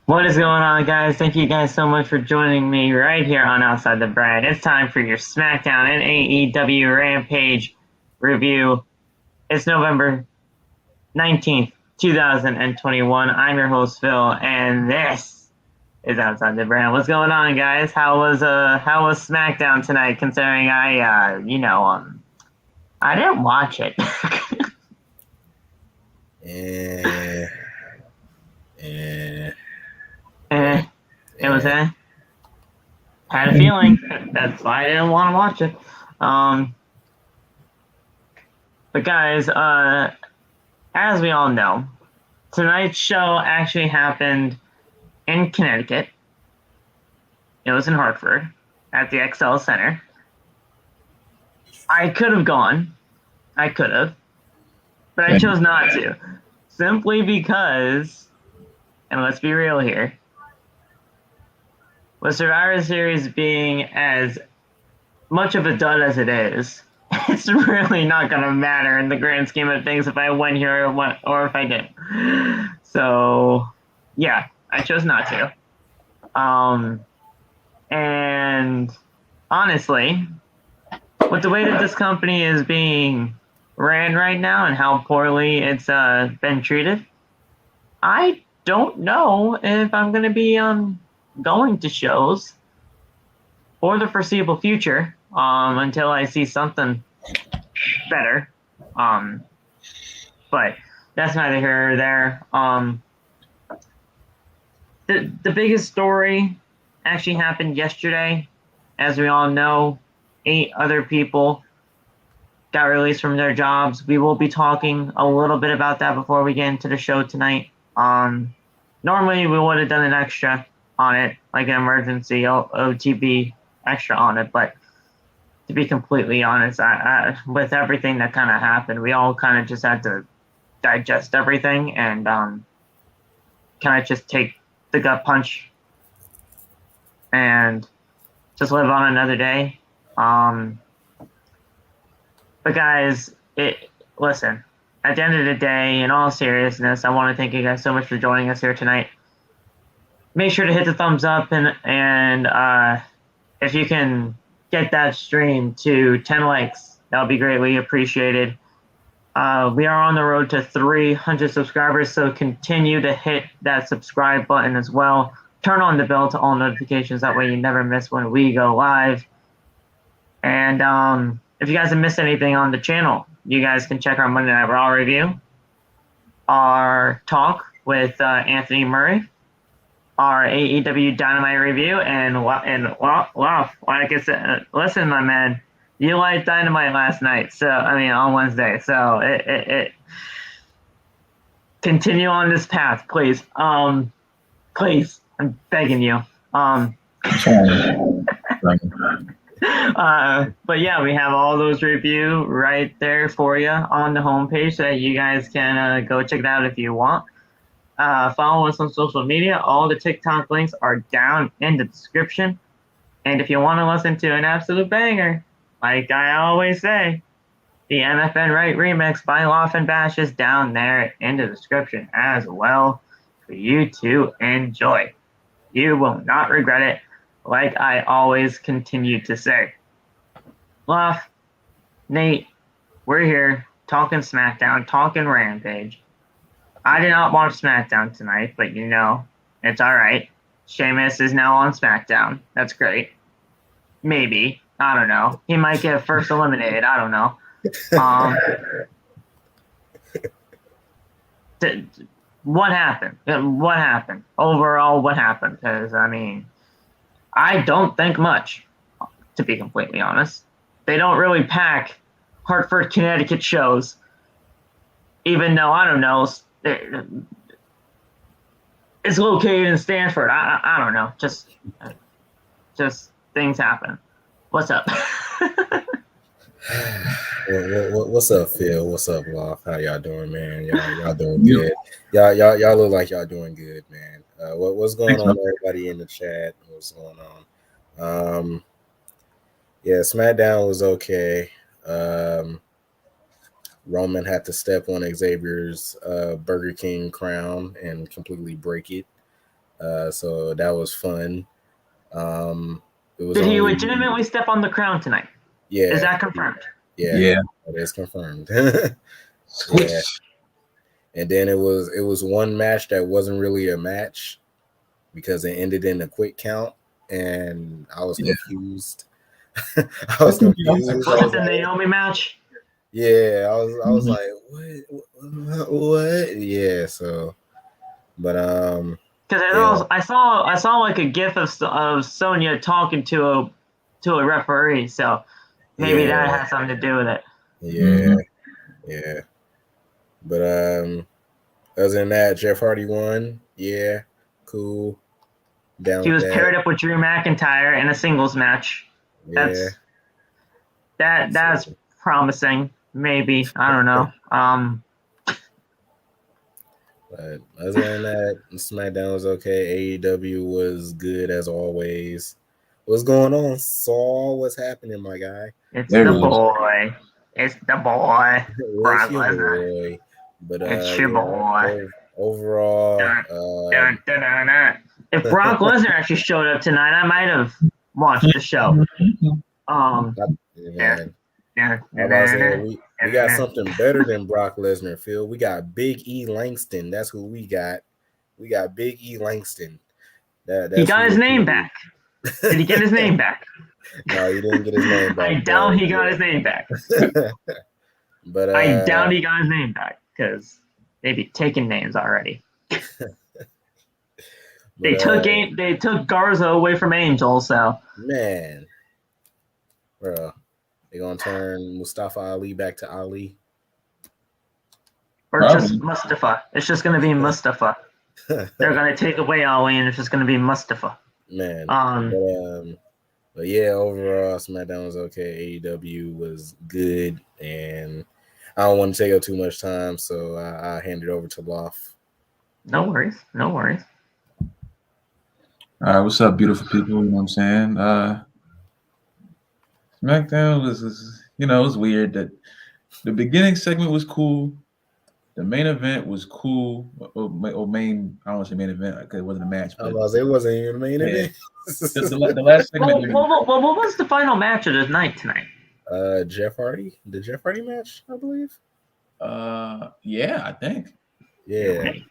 What is going on, guys? Thank you guys so much for joining me right here on Outside the Brand. It's time for your SmackDown and AEW Rampage review. It's November 19th, 2021. I'm your host, Phil, and this is Outside the Brand. What's going on, guys? How was SmackDown tonight? Considering I didn't watch it. Eh, eh, eh, it was eh. had a feeling. That's why I didn't want to watch it. But guys, as we all know, tonight's show actually happened in Connecticut. It was in Hartford at the XL Center. I could have gone. I could have. But I chose not to. Simply because, and let's be real here, with Survivor Series being as much of a dud as it is, it's really not going to matter in the grand scheme of things if I went here or if I didn't. So, yeah, I chose not to. And honestly, with the way that this company is being ran right now and how poorly it's been treated, I don't know if I'm going to be going to shows for the foreseeable future until I see something better. But that's neither here nor there. The biggest story actually happened yesterday. As we all know, 8 other people got released from their jobs. We will be talking a little bit about that before we get into the show tonight. Normally we would have done an extra on it, like an emergency OTB extra on it, but to be completely honest, I with everything that kind of happened, we all kind of just had to digest everything and kind of just take the gut punch and just live on another day. But guys, listen. At the end of the day, in all seriousness, I want to thank you guys so much for joining us here tonight. Make sure to hit the thumbs up and if you can get that stream to 10 likes, that would be greatly appreciated. We are on the road to 300 subscribers, so continue to hit that subscribe button as well. Turn on the bell to all notifications. That way you never miss when we go live. And if you guys have missed anything on the channel, you guys can check our Monday Night Raw review, our talk with Anthony Murray, our AEW Dynamite review, and wow, like I said, listen, my man, you liked Dynamite last night, so I mean on Wednesday, so it continue on this path, please. Please, I'm begging you. But yeah, we have all those review right there for you on the homepage so that you guys can go check it out if you want. Follow us on social media. All the TikTok links are down in the description. And if you want to listen to an absolute banger, like I always say, the MFN Right remix by Loft and Bash is down there in the description as well for you to enjoy. You will not regret it, like I always continue to say. Loft, Nate, we're here talking SmackDown, talking Rampage. I did not watch SmackDown tonight, but it's all right. Sheamus is now on SmackDown. That's great. Maybe. I don't know. He might get first eliminated. I don't know. What happened? What happened? Overall, what happened? Because, I mean, I don't think much, to be completely honest. They don't really pack Hartford, Connecticut shows, even though, I don't know, it's located in Stanford. I don't know. Just things happen. What's up? What's up, Phil? What's up, Loft? How y'all doing, man? Y'all doing good? Y'all look like y'all doing good, man. What's going on, everybody in the chat? What's going on? Yeah, SmackDown was okay. Roman had to step on Xavier's Burger King crown and completely break it. So that was fun. It was Did he only legitimately step on the crown tonight? yeah. Is that confirmed? Yeah. That is confirmed. Squish. Yeah. And then it was one match that wasn't really a match because it ended in a quick count, and I was confused. I was confused. Was it the Naomi match? Yeah, I was like, what? Yeah, so, but Because I saw like a gif of Sonya talking to a referee, so maybe that has something to do with it. Yeah. But other than that, Jeff Hardy won. Yeah, cool. Down He was with that. paired up with Drew McIntyre in a singles match. Yeah. That's promising. Maybe, I don't know. But other than that, SmackDown was okay. AEW was good as always. What's going on, Saul? What's happening, my guy? It's the boy. It's the boy. It's your boy. But it's your boy. Overall, dun, dun, dun, dun. If Brock Lesnar actually showed up tonight, I might have watched the show. We got something better than Brock Lesnar, Phil. We got Big E Langston. That's who we got. We got Big E Langston. He got his name back. Did he get his name back? No, he didn't get his name back. I doubt he got his name back. But I doubt he got his name back because they'd be taking names already. They took Garza away from Angel, so man, bro, they gonna turn Mustafa Ali back to Ali, or just Mustafa. It's just gonna be Mustafa. They're gonna take away Ali, and it's just gonna be Mustafa. Man, but yeah, overall, SmackDown was okay. AEW was good, and I don't want to take up too much time, so I hand it over to Loft. No worries. All right, what's up, beautiful people? You know what I'm saying? SmackDown was it was weird that the beginning segment was cool. The main event was cool. I don't want to say main event because it wasn't a match. But it wasn't even a main event. The last segment. What was the final match of the night tonight? Jeff Hardy. The Jeff Hardy match, I believe. Yeah, I think. Yeah. Okay.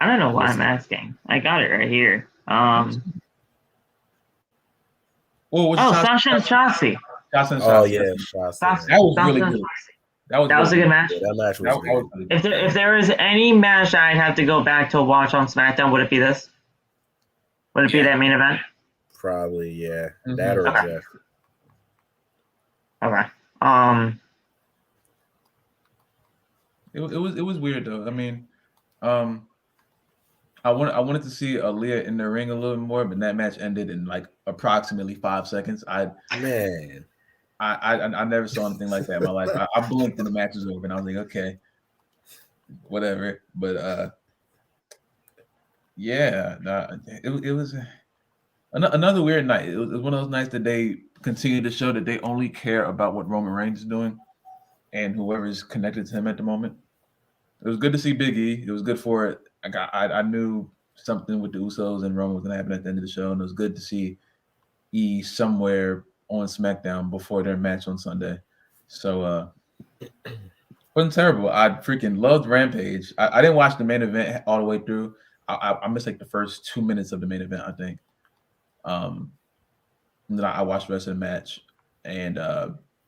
I don't know why I'm asking. I got it right here. Sasha and Shotzi. Oh yeah, Shotzi. That was really good. That was a good match. Yeah, that match was good. If there is any match I'd have to go back to watch on SmackDown, would it be this? Would it be that main event? Probably, yeah. Mm-hmm. That or Jeff. Okay. It was weird though. I mean, I wanted to see Aaliyah in the ring a little more, but that match ended in like approximately 5 seconds. I never saw anything like that in my life. I blinked and the match was over, and I was like, okay, whatever. But it was another weird night. It was one of those nights that they continue to show that they only care about what Roman Reigns is doing and whoever's connected to him at the moment. It was good to see Big E. It was good for it. I knew something with the Usos and Roman was going to happen at the end of the show, and it was good to see E somewhere on SmackDown before their match on Sunday. So wasn't terrible. I freaking loved Rampage. I didn't watch the main event all the way through. I missed like the first 2 minutes of the main event, I think. And then I watched the rest of the match. And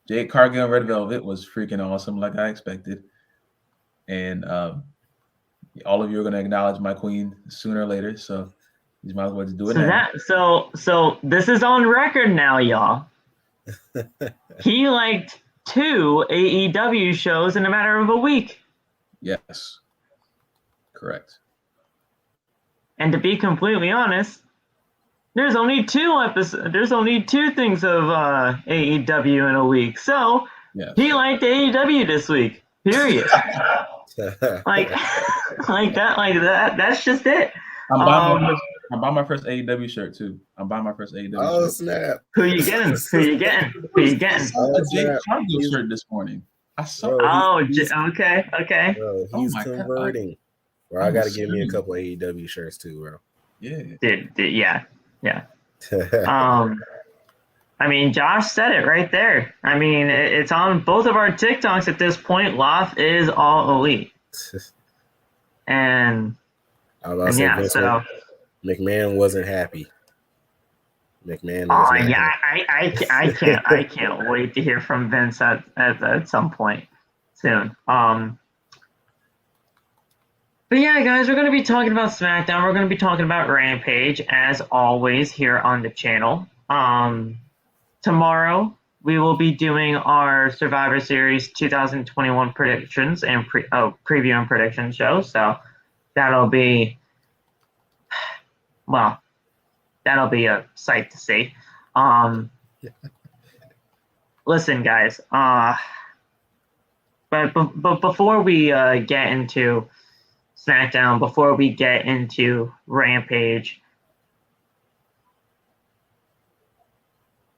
Jade Cargill and Red Velvet was freaking awesome, like I expected. And all of you are going to acknowledge my queen sooner or later, so you might as well just do it now. So this is on record now, y'all. He liked 2 AEW shows in a matter of a week. Yes, correct. And to be completely honest, there's only 2 episodes. There's only 2 things of AEW in a week. So he liked AEW this week. Period. like that. That's just it. I'm buying my first AEW shirt too. I'm buying my first AEW shirt. Oh snap! Who you getting? I saw a Jake Cargill shirt this morning. I saw. Okay. Bro, he's converting. Bro, I gotta give me a couple AEW shirts too, bro. Yeah. Yeah. I mean, Josh said it right there. I mean, it's on both of our TikToks at this point. Loth is all elite, and I was about to say yeah, Vince so McMahon wasn't happy. McMahon was oh not yeah, happy. I can't wait to hear from Vince at some point soon. But yeah, guys, we're going to be talking about SmackDown. We're going to be talking about Rampage as always here on the channel. Tomorrow we will be doing our Survivor Series 2021 predictions and preview and prediction show. So that'll be a sight to see. Listen, guys. But before we get into SmackDown, before we get into Rampage,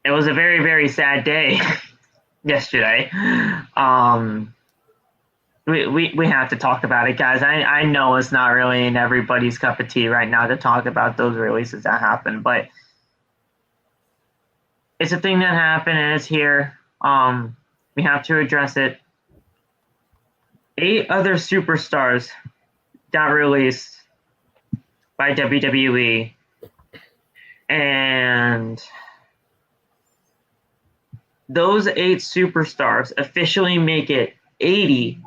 it was a very, very sad day yesterday. We have to talk about it, guys. I know it's not really in everybody's cup of tea right now to talk about those releases that happened, but it's a thing that happened and it's here. We have to address it. 8 other superstars got released by WWE, and those 8 superstars officially make it 80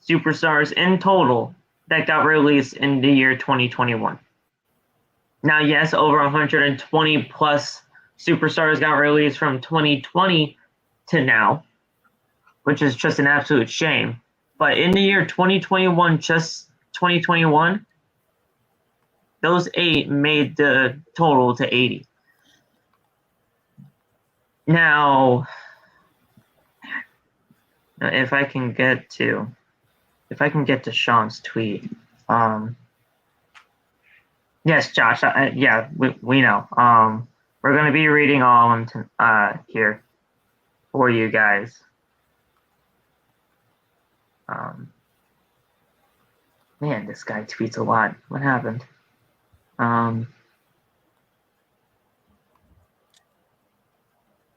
superstars in total that got released in the year 2021. Now, yes, over 120 plus superstars got released from 2020 to now, which is just an absolute shame. But in the year 2021, just 2021, those 8 made the total to 80. Now, if I can get to Sean's tweet, yes, Josh, yeah, we know. We're going to be reading all of them here for you guys. Man, this guy tweets a lot. What happened?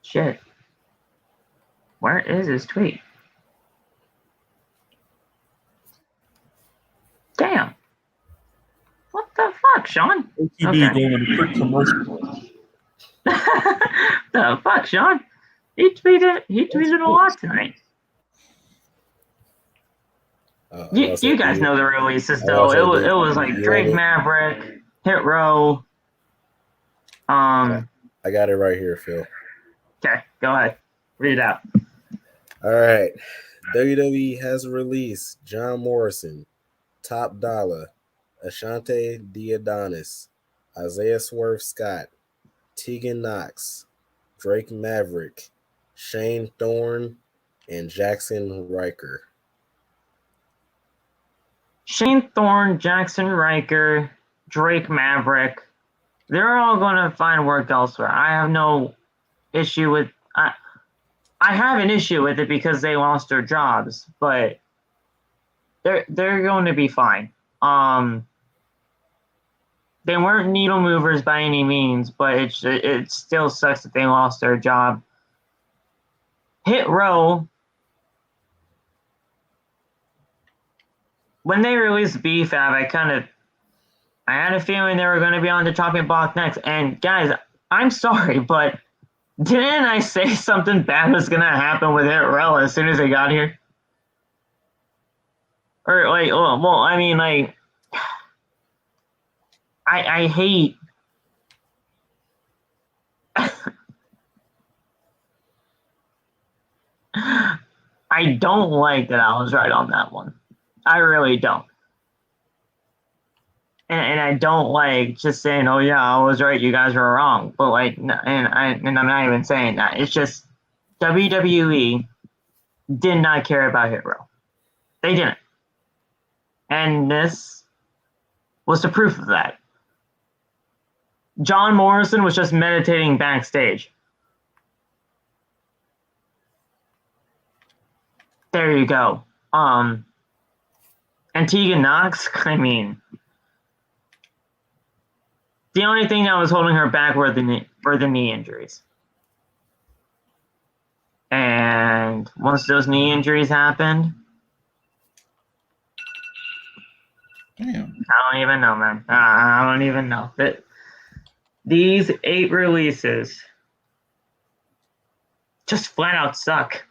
Shit. Where is his tweet? Damn. What the fuck, Sean? OTB going on a quick commercial. The fuck, Sean? He tweeted a lot tonight. You guys know the releases though. It was like Drake Maverick, Hit Row. I got it right here, Phil. Okay, go ahead. Read it out. All right. WWE has released John Morrison, Top Dollar, Ashante Diadonis, Isaiah Swerve Scott, Tegan Knox, Drake Maverick, Shane Thorne, and Jackson Riker. Shane Thorne, Jackson Riker, Drake Maverick, they're all going to find work elsewhere. I have no issue with I have an issue with it because they lost their jobs, but they're going to be fine. They weren't needle movers by any means, but it still sucks that they lost their job. Hit Row, when they released BFAB, I had a feeling they were going to be on the chopping block next. And guys, I'm sorry, but didn't I say something bad was going to happen with Hit Row as soon as they got here? Or I hate. I don't like that I was right on that one. I really don't. And I don't like just saying, "Oh yeah, I was right. You guys were wrong." But and I'm not even saying that. It's just WWE did not care about Hit Row. They didn't. And this was the proof of that. John Morrison was just meditating backstage. There you go. And Tegan Knox, I mean, The only thing that was holding her back were the knee injuries. And once those knee injuries happened, Damn. I don't even know, man. I don't even know. These 8 releases just flat out suck.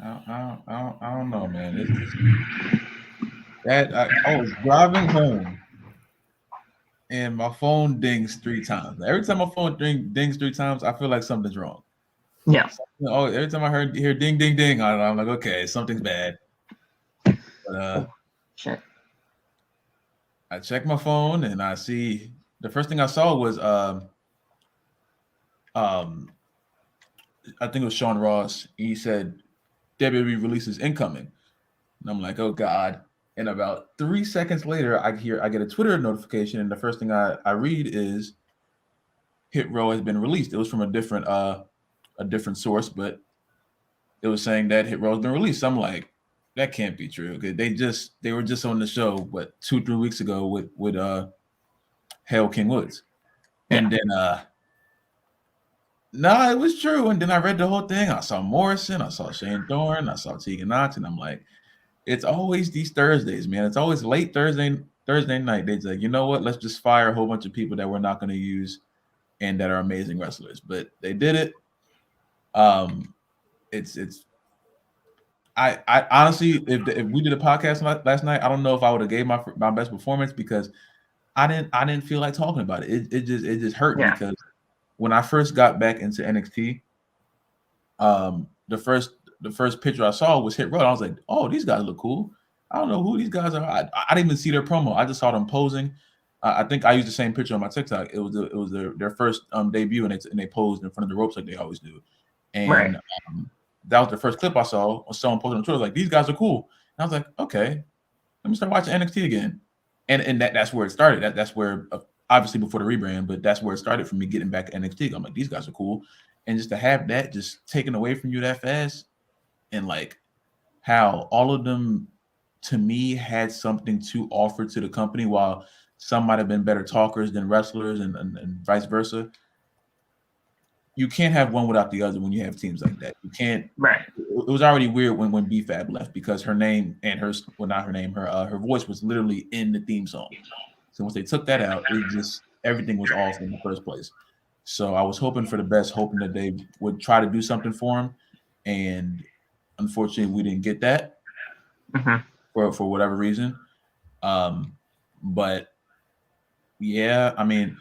I don't know, man. I was driving home and my phone dings 3 times. Every time my phone dings 3 times, I feel like something's wrong. Yeah. Every time I hear ding ding ding, I'm like, okay, something's bad. But shit. I check my phone and I see the first thing I saw was I think it was Sean Ross. He said WWE releases incoming. And I'm like, oh God. And about 3 seconds later, I get a Twitter notification, and the first thing I read is Hit Row has been released. It was from a different source, but it was saying that Hit Row has been released. So I'm like, that can't be true. They were just on the show, 2-3 weeks ago with Hail King Woods. And then no, it was true. And then I read the whole thing. I saw Morrison, I saw Shane Thorne, I saw Tegan Knox, and I'm like, it's always these Thursdays, man. It's always late Thursday night. They're like, you know what? Let's just fire a whole bunch of people that we're not going to use and that are amazing wrestlers. But they did it. I honestly, if we did a podcast last night, I don't know if I would have gave my best performance because I didn't feel like talking about it. It just hurt because when I first got back into NXT, the first picture I saw was Hit Row. I was like, oh, these guys look cool. I don't know who these guys are. I didn't even see their promo. I just saw them posing. I think I used the same picture on my TikTok. It was their first debut, and they posed in front of the ropes like they always do. And that was the first clip I saw. Someone posted on Twitter like, these guys are cool. And I was like, okay, let me start watching NXT again. And that's where it started. That's where obviously before the rebrand, but that's where it started for me getting back to NXT. I'm like, these guys are cool. And just to have that just taken away from you that fast, and like how all of them to me had something to offer to the company, while some might have been better talkers than wrestlers and vice versa. You can't have one without the other when you have teams like that. You can't. Right. It was already weird when BFAB left because her name and her voice was literally in the theme song. So once they took that out, it just everything was off in the first place. So I was hoping for the best, hoping that they would try to do something for him, and unfortunately, we didn't get that for whatever reason. But yeah, I mean,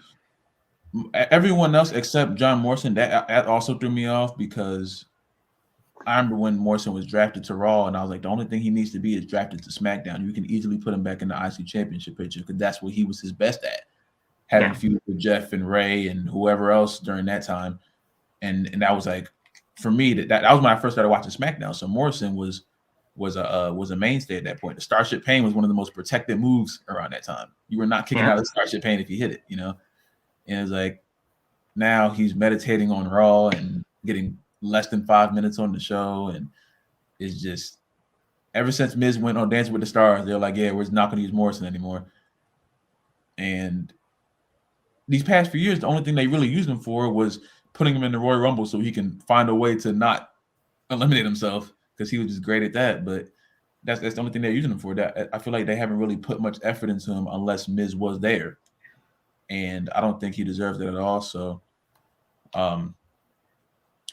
everyone else except John Morrison, that also threw me off because I remember when Morrison was drafted to Raw, and I was like, the only thing he needs to be is drafted to SmackDown. You can easily put him back in the IC Championship picture because that's what he was his best at, having feud with Jeff and Ray and whoever else during that time. And that was like, for me, that was when I first started watching SmackDown. So Morrison was a mainstay at that point. The Starship Pain was one of the most protected moves around that time. You were not kicking out of the Starship Pain if you hit it, you know. And it's like now he's meditating on Raw and getting less than 5 minutes on the show, and it's just ever since Miz went on Dancing with the Stars, they're like, yeah, we're not going to use Morrison anymore. And these past few years, the only thing they really used him for was putting him in the Royal Rumble so he can find a way to not eliminate himself because he was just great at that. But that's the only thing they're using him for. That I feel like they haven't really put much effort into him unless Miz was there. And I don't think he deserves it at all. So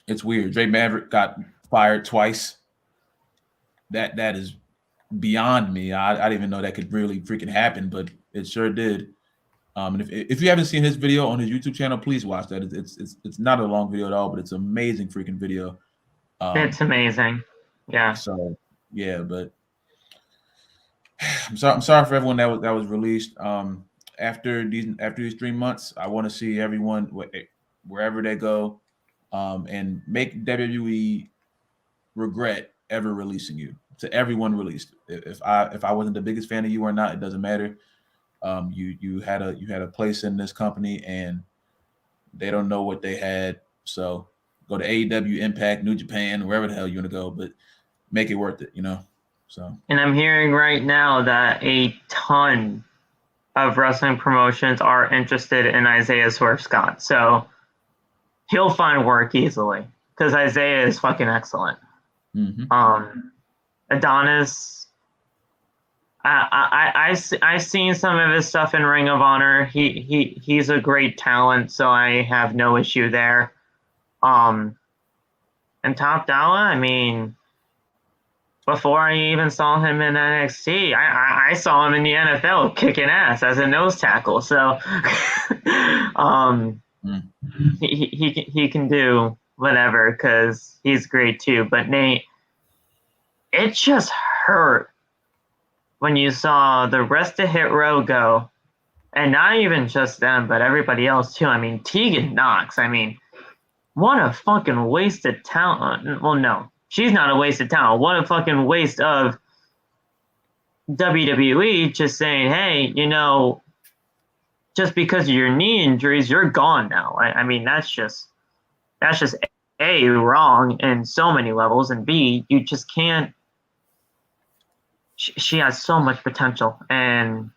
it's weird. Dre Maverick got fired twice. That is beyond me. I didn't even know that could really freaking happen, but it sure did. And if you haven't seen his video on his YouTube channel, please watch that. It's not a long video at all, but it's an amazing freaking video. It's amazing. Yeah. So yeah, but I'm sorry for everyone that was released. After these 3 months, I want to see everyone wherever they go, and make WWE regret ever releasing you. To everyone released. If I wasn't the biggest fan of you or not, it doesn't matter. You had a place in this company, and they don't know what they had. So go to AEW, Impact, New Japan, wherever the hell you want to go, but make it worth it, you know. So, and I'm hearing right now that a ton of wrestling promotions are interested in Isaiah Swerve Scott. So he'll find work easily because Isaiah is fucking excellent. Adonis, I've seen some of his stuff in Ring of Honor. He's a great talent, so I have no issue there. And Top Dollar, I mean, before I even saw him in NXT, I saw him in the NFL kicking ass as a nose tackle. So, he can do whatever because he's great too. But Nate, it just hurt when you saw the rest of Hit Row go, and not even just them, but everybody else too. I mean, Tegan Knox. I mean, what a fucking waste of talent. Well, no, she's not a waste of talent. What a fucking waste of WWE just saying, hey, just because of your knee injuries, you're gone now. I mean, that's just A, wrong in so many levels, and B, you just can't. She has so much potential, and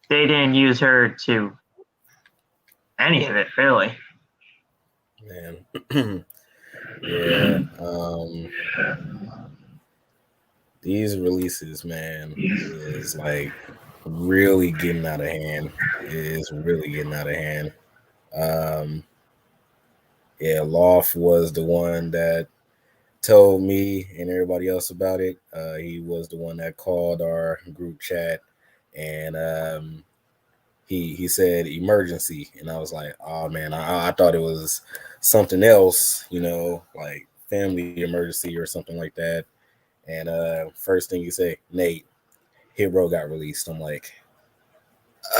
they didn't use her to any of it, really. Man. Yeah. These releases, man, is like really getting out of hand. It is really getting out of hand. Yeah, Loft was the one that told me and everybody else about it. He was the one that called our group chat, and he said emergency, and I was like, oh man, I thought it was something else, like family emergency or something like that. And first thing you say, Nate, Hit Row got released. I'm like,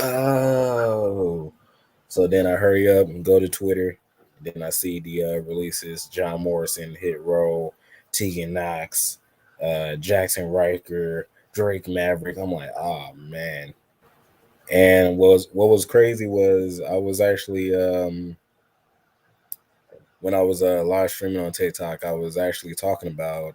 oh. So then I hurry up and go to Twitter. Then I see the releases: John Morrison, Hit Row, Tegan Knox, Jackson Riker, Drake Maverick. I'm like, oh man. And what was crazy was I was actually when I was live streaming on TikTok, I was actually talking about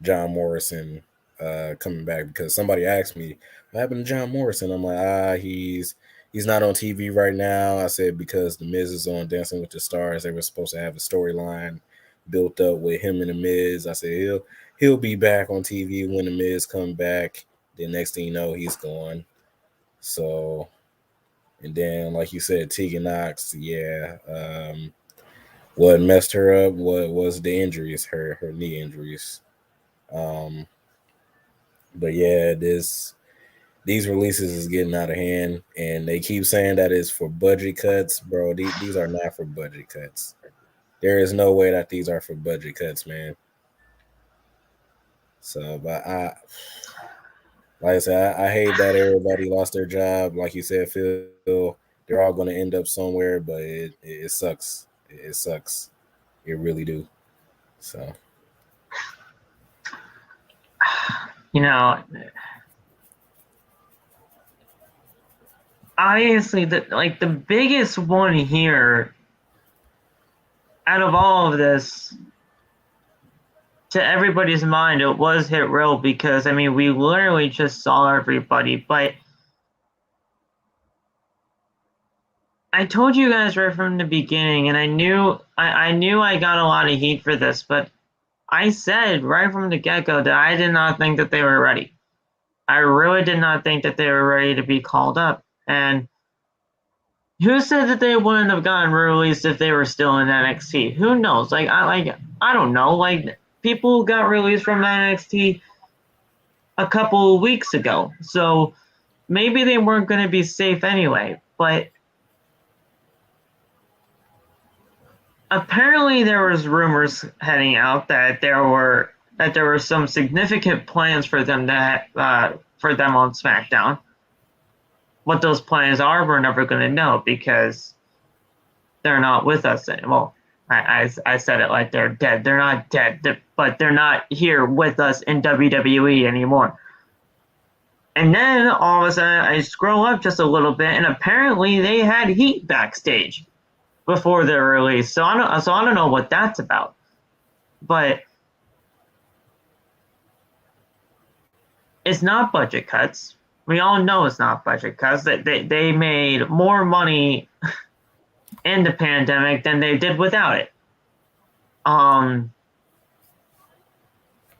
John Morrison coming back because somebody asked me what happened to John Morrison. I'm like, he's not on TV right now. I said because The Miz is on Dancing with the Stars. They were supposed to have a storyline built up with him and The Miz. I said he'll be back on TV when The Miz come back. The next thing you know, he's gone. So, and then like you said, Tegan Knox, yeah. What messed her up was the injuries, her knee injuries. But yeah, these releases is getting out of hand, and they keep saying that it's for budget cuts, bro. These are not for budget cuts. There is no way that these are for budget cuts, man. So, but like I said, I hate that everybody lost their job. Like you said, Phil, they're all going to end up somewhere, but it sucks. It sucks. It really do. So, obviously, the biggest one here out of all of this, to everybody's mind, it was Hit Row because, I mean, we literally just saw everybody. But I told you guys right from the beginning, and I knew I got a lot of heat for this, but I said right from the get-go that I did not think that they were ready. I really did not think that they were ready to be called up. And who said that they wouldn't have gotten released if they were still in NXT? Who knows? I don't know. Like, people got released from NXT a couple of weeks ago, so maybe they weren't going to be safe anyway. But apparently, there was rumors heading out that there were some significant plans for them on SmackDown. What those plans are, we're never going to know because they're not with us anymore. I said it like they're dead. They're not dead, but they're not here with us in WWE anymore. And then all of a sudden, I scroll up just a little bit, and apparently they had heat backstage before their release. So I don't know what that's about. But it's not budget cuts. We all know it's not budget cuts. They made more money in the pandemic than they did without it.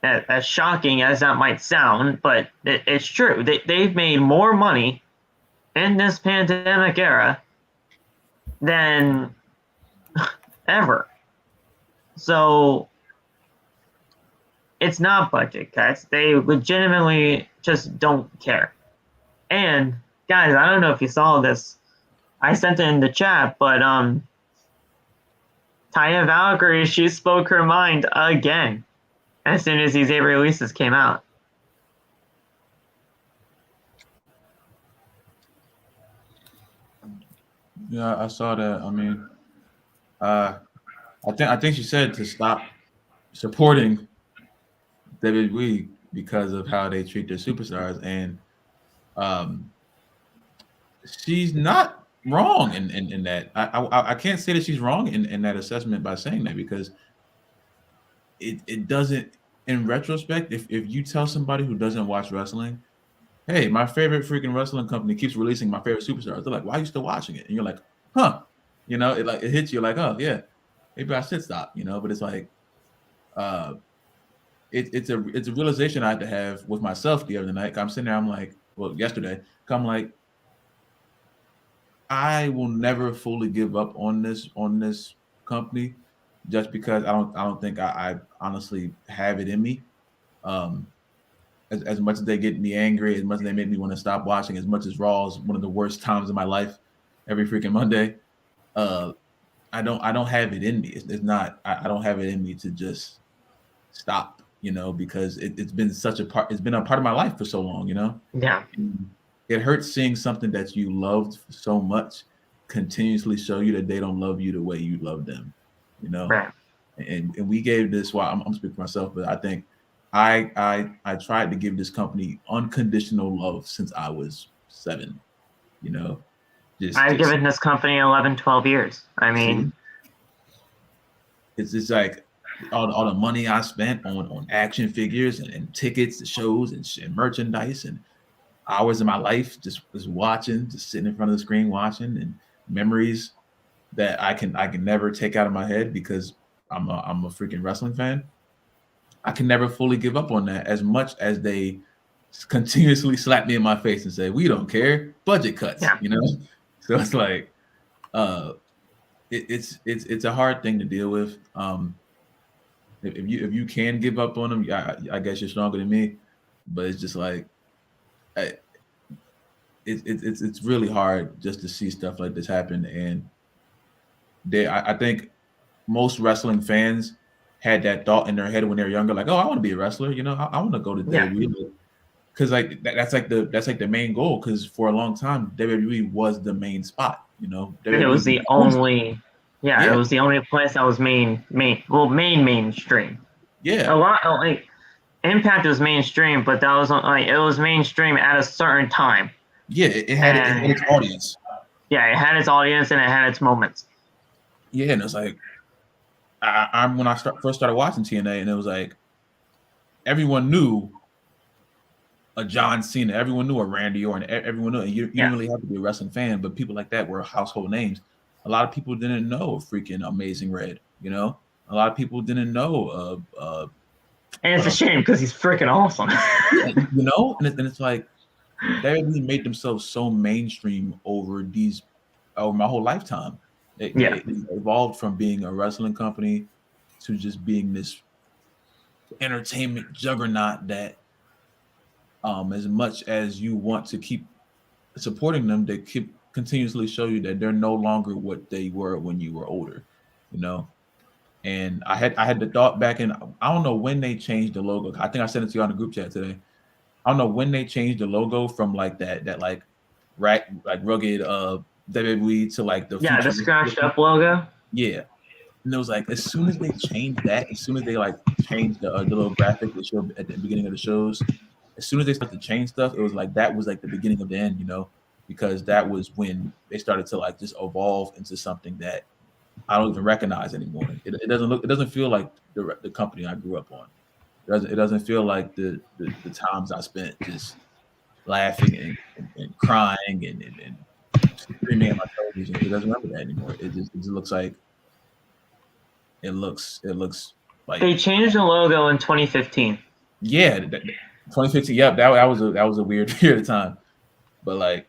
As shocking as that might sound, but it's true. They've made more money in this pandemic era than ever. So it's not budget cuts. They legitimately just don't care. And guys, I don't know if you saw this. I sent it in the chat, but Taya Valkyrie, she spoke her mind again as soon as these 8 releases came out. Yeah, I saw that. I mean, I think she said to stop supporting WWE because of how they treat their superstars, and she's not wrong in that. I can't say that she's wrong in that assessment by saying that, because it doesn't, in retrospect, if you tell somebody who doesn't watch wrestling, hey, my favorite freaking wrestling company keeps releasing my favorite superstars, they're like, why are you still watching it? And you're like, huh, it hits you like, oh yeah, maybe I should stop, but it's like it's a realization I had to have with myself the other night. I'm sitting there, I'm like, well, yesterday, I'm like, I will never fully give up on this company, just because I don't think I honestly have it in me. As much as they get me angry, as much as they make me want to stop watching, as much as Raw is one of the worst times of my life every freaking Monday, I don't have it in me. It's not. I don't have it in me to just stop, because it's been such a part. It's been a part of my life for so long, Yeah. And it hurts seeing something that you loved so much continuously show you that they don't love you the way you love them, Right. And we gave this. Well, I'm speaking for myself, but I think I tried to give this company unconditional love since I was 7. I've given this company 11, 12 years. I mean, it's just like all the money I spent on action figures and tickets to shows and merchandise and hours of my life just watching, just sitting in front of the screen watching, and memories that I can never take out of my head because I'm a freaking wrestling fan. I can never fully give up on that, as much as they continuously slap me in my face and say, we don't care, budget cuts, So it's like, it's a hard thing to deal with. If you can give up on them, I guess you're stronger than me, but it's just like, it's really hard just to see stuff like this happen. And I think most wrestling fans had that thought in their head when they were younger, like, oh, I want to be a wrestler, I want to go to WWE, because like that's like the main goal. Because for a long time, WWE was the main spot, WWE it was the only, it was the only place that was mainstream. Yeah, a lot like Impact was mainstream, but that was like, it was mainstream at a certain time. Yeah, it had its audience. Yeah, it had its audience and it had its moments. Yeah, and it's like, I'm when I first started watching TNA, and it was like everyone knew a John Cena, everyone knew a Randy Orton, everyone knew. And you didn't really have to be a wrestling fan, but people like that were household names. A lot of people didn't know freaking Amazing Red, A lot of people didn't know. And it's a shame because he's freaking awesome. And it's like they really made themselves so mainstream over my whole lifetime. It evolved from being a wrestling company to just being this entertainment juggernaut that, as much as you want to keep supporting them, they keep continuously show you that they're no longer what they were when you were older, And I had the thought back in, I don't know when they changed the logo. I think I sent it to you on the group chat today. I don't know when they changed the logo from like that like rugged WWE to like the scratched up logo. Yeah. And it was like, as soon as they changed that, as soon as they like changed the little graphic they showed at the beginning of the shows, as soon as they started to change stuff, it was like that was like the beginning of the end, because that was when they started to like just evolve into something that I don't even recognize anymore. It doesn't feel like the company I grew up on. It doesn't feel like the times I spent just laughing and crying and screaming at my television. It doesn't remember that anymore. It just looks like it looks like They changed the logo in 2015. yeah, 2015. Yep, that was a weird period of time. But like,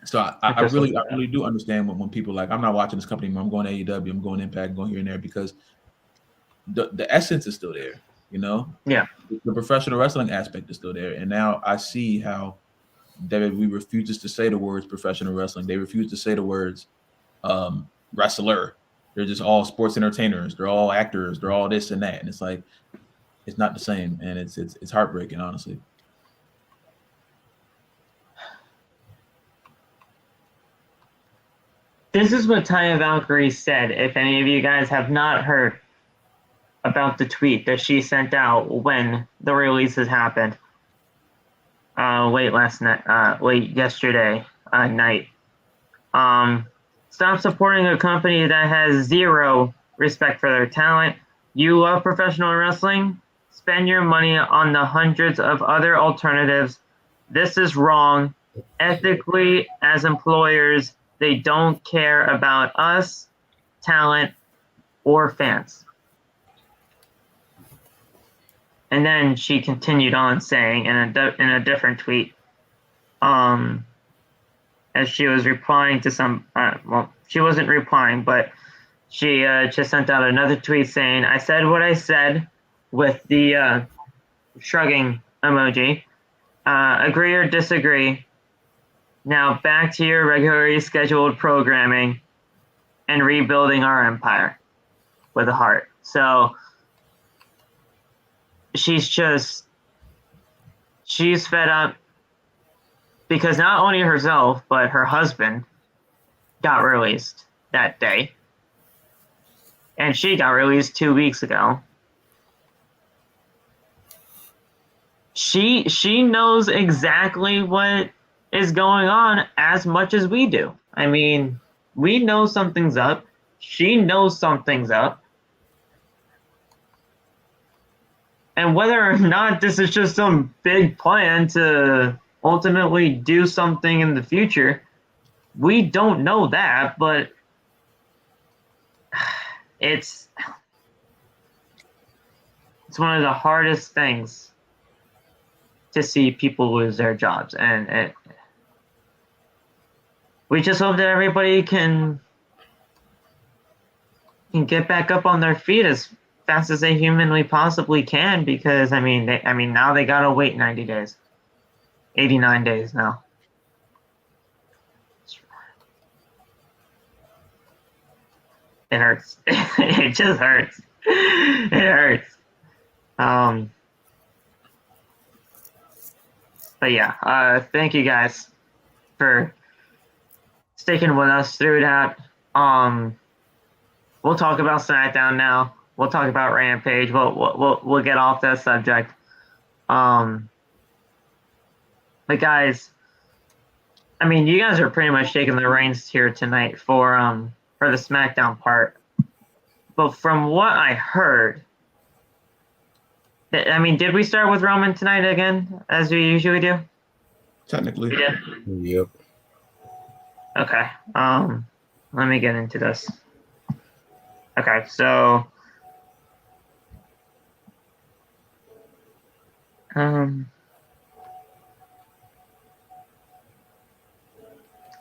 so I really do understand when people like, I'm not watching this company anymore. I'm going to AEW. I'm going Impact. I'm going here and there because the essence is still there. You know, Yeah. The professional wrestling aspect is still there. And now I see how WWE refuses to say the words professional wrestling. They refuse to say the words wrestler. They're just all sports entertainers. They're all actors. They're all this and that. And it's like, it's not the same. And it's heartbreaking, honestly. This is what Taya Valkyrie said. If any of you guys have not heard about the tweet that she sent out when the releases happened late yesterday night. Stop supporting a company that has zero respect for their talent. You love professional wrestling? Spend your money on the hundreds of other alternatives. This is wrong. Ethically, as employers, they don't care about us, talent, or fans. And then she continued on saying in a different tweet, as she was replying to some, she wasn't replying, but she just sent out another tweet saying, I said what I said with the shrugging emoji. Agree or disagree. Now back to your regularly scheduled programming and rebuilding our empire with a heart. So she's fed up because not only herself, but her husband got released that day. And she got released 2 weeks ago. She knows exactly what is going on as much as we do. I mean, we know something's up. She knows something's up. And whether or not this is just some big plan to ultimately do something in the future, we don't know that, but it's one of the hardest things to see people lose their jobs. And we just hope that everybody can get back up on their feet as fast as they humanly possibly can, because I mean now they gotta wait 90 days, 89 days now. It hurts. It just hurts. It hurts. But yeah, thank you guys for sticking with us through that. We'll talk about SmackDown now. We'll talk about Rampage. We'll get off that subject. But guys, I mean, you guys are pretty much taking the reins here tonight for the SmackDown part. But from what I heard, I mean, did we start with Roman tonight again, as we usually do? Technically. We did? Yep. Okay. Let me get into this. Okay, so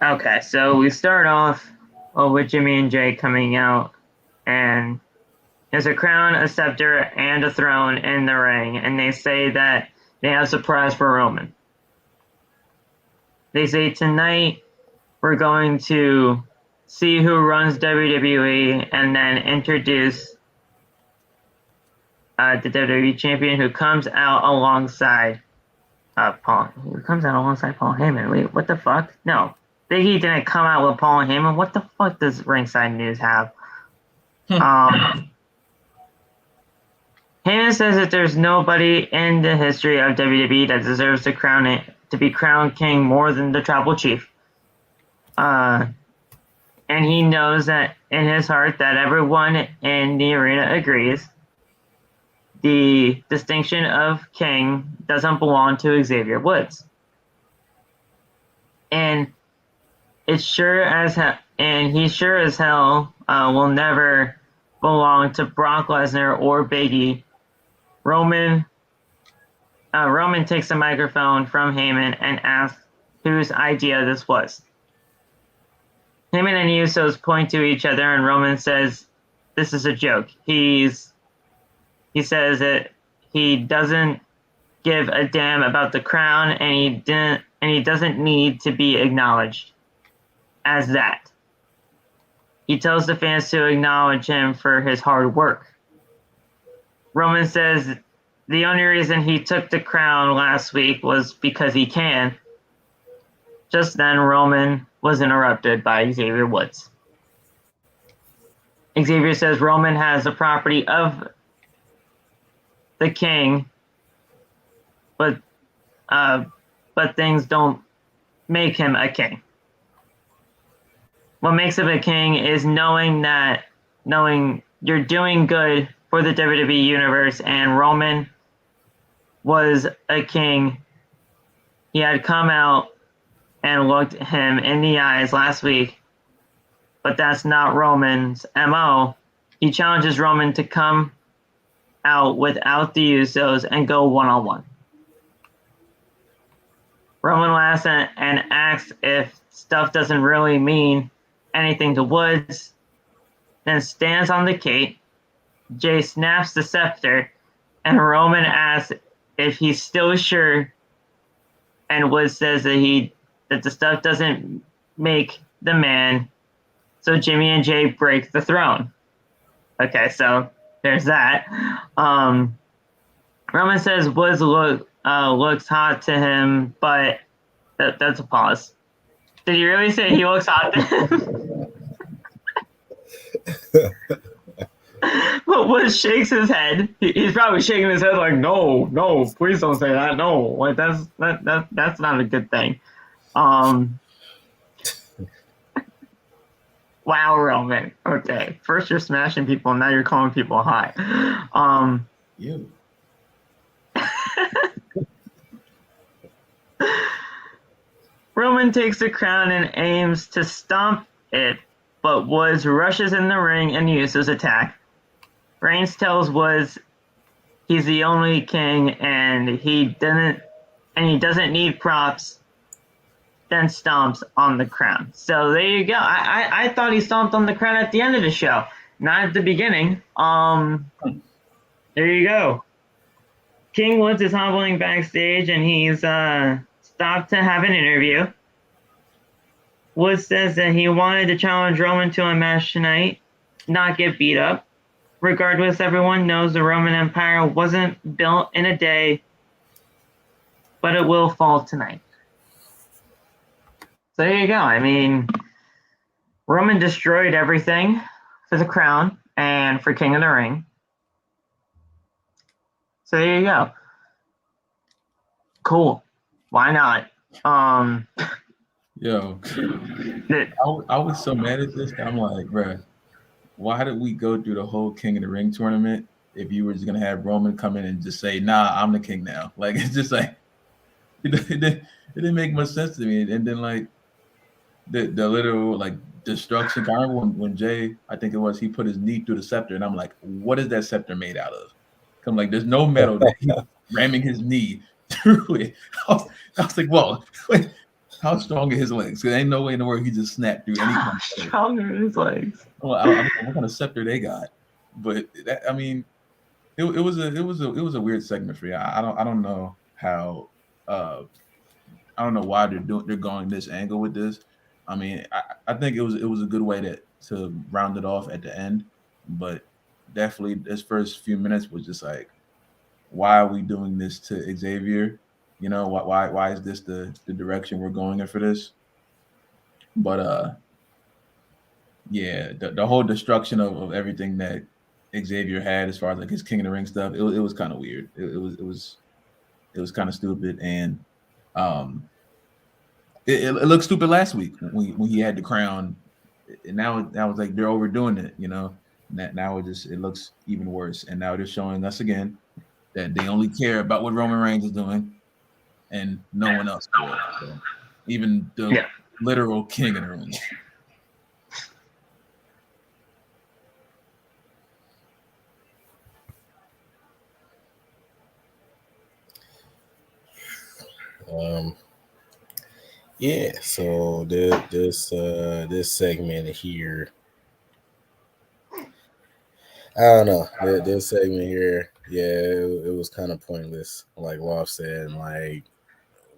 okay, so we start off with Jimmy and Jay coming out, and there's a crown, a scepter, and a throne in the ring, and they say that they have a surprise for Roman. They say tonight we're going to see who runs WWE and then introduce the WWE champion who comes out alongside Paul. Who comes out alongside Paul Heyman? Wait, what the fuck? No. Big E didn't come out with Paul Heyman. What the fuck does Ringside News have? Heyman says that there's nobody in the history of WWE that deserves to be crowned king more than the Tribal Chief. And he knows that in his heart that everyone in the arena agrees the distinction of king doesn't belong to Xavier Woods. And it's sure as hell, and he sure as hell will never belong to Brock Lesnar or Big E. Roman takes the microphone from Heyman and asks whose idea this was. Heyman and Usos point to each other, and Roman says, "This is a joke." He says that he doesn't give a damn about the crown, and he doesn't need to be acknowledged as that. He tells the fans to acknowledge him for his hard work. Roman says the only reason he took the crown last week was because he can. Just then, Roman was interrupted by Xavier Woods. Xavier says Roman has the property of the king, but things don't make him a king. What makes him a king is knowing you're doing good for the WWE Universe, and Roman was a king. He had come out and looked him in the eyes last week, but that's not Roman's MO. He challenges Roman to come out without the Usos and go one-on-one. Roman laughs and asks if stuff doesn't really mean anything to Woods, then stands on the cape. Jay snaps the scepter, and Roman asks if he's still sure, and Woods says that the stuff doesn't make the man, so Jimmy and Jay break the throne. Okay, so there's that. Roman says Woods looks hot to him, but that's a pause. Did he really say he looks hot to him? But Woods shakes his head. He's probably shaking his head like, no, please don't say that. No, like that's not a good thing. Wow, Roman. Okay, first you're smashing people, now you're calling people hot. You. Roman takes the crown and aims to stomp it, but Woods rushes in the ring and Usos attack. Reigns tells Woods he's the only king and he doesn't need props, then stomps on the crown. So there you go. I thought he stomped on the crown at the end of the show, not at the beginning. There you go. King Woods is hobbling backstage and he's stopped to have an interview. Woods says that he wanted to challenge Roman to a match tonight, not get beat up. Regardless, everyone knows the Roman Empire wasn't built in a day, but it will fall tonight. So there you go. I mean, Roman destroyed everything for the crown and for King of the Ring. So there you go. Cool. Why not? Yo, I was so mad at this. I'm like, bruh, why did we go through the whole King of the Ring tournament if you were just gonna have Roman come in and just say, "Nah, I'm the king now"? Like, it's just like it didn't make much sense to me. And then like the literal like destruction. I remember when Jay, I think it was, he put his knee through the scepter, and I'm like, what is that scepter made out of? I'm like, there's no metal that he's ramming his knee through it. I was like, well, wait, how strong are his legs? Because ain't no way in the world he just snapped through any kind of strong are his legs. Well, I don't know what kind of scepter they got, but that, I mean, it was a weird segment for you. I don't know how I don't know why they're going this angle with this. I mean, I think it was a good way to round it off at the end, but definitely this first few minutes was just like, why are we doing this to Xavier? You know, why is this the direction we're going in for this? But yeah, the whole destruction of everything that Xavier had as far as like his King of the Ring stuff, it was kind of weird. It was kind of stupid, and it looked stupid last week when he had the crown, and now it's like they're overdoing it. You know, Now it looks even worse, and now they're showing us again that they only care about what Roman Reigns is doing, and no one else cares. So even the literal king of the ring. Yeah, so this segment here, I don't know. This segment here, yeah, it was kind of pointless. Like Loft said, like,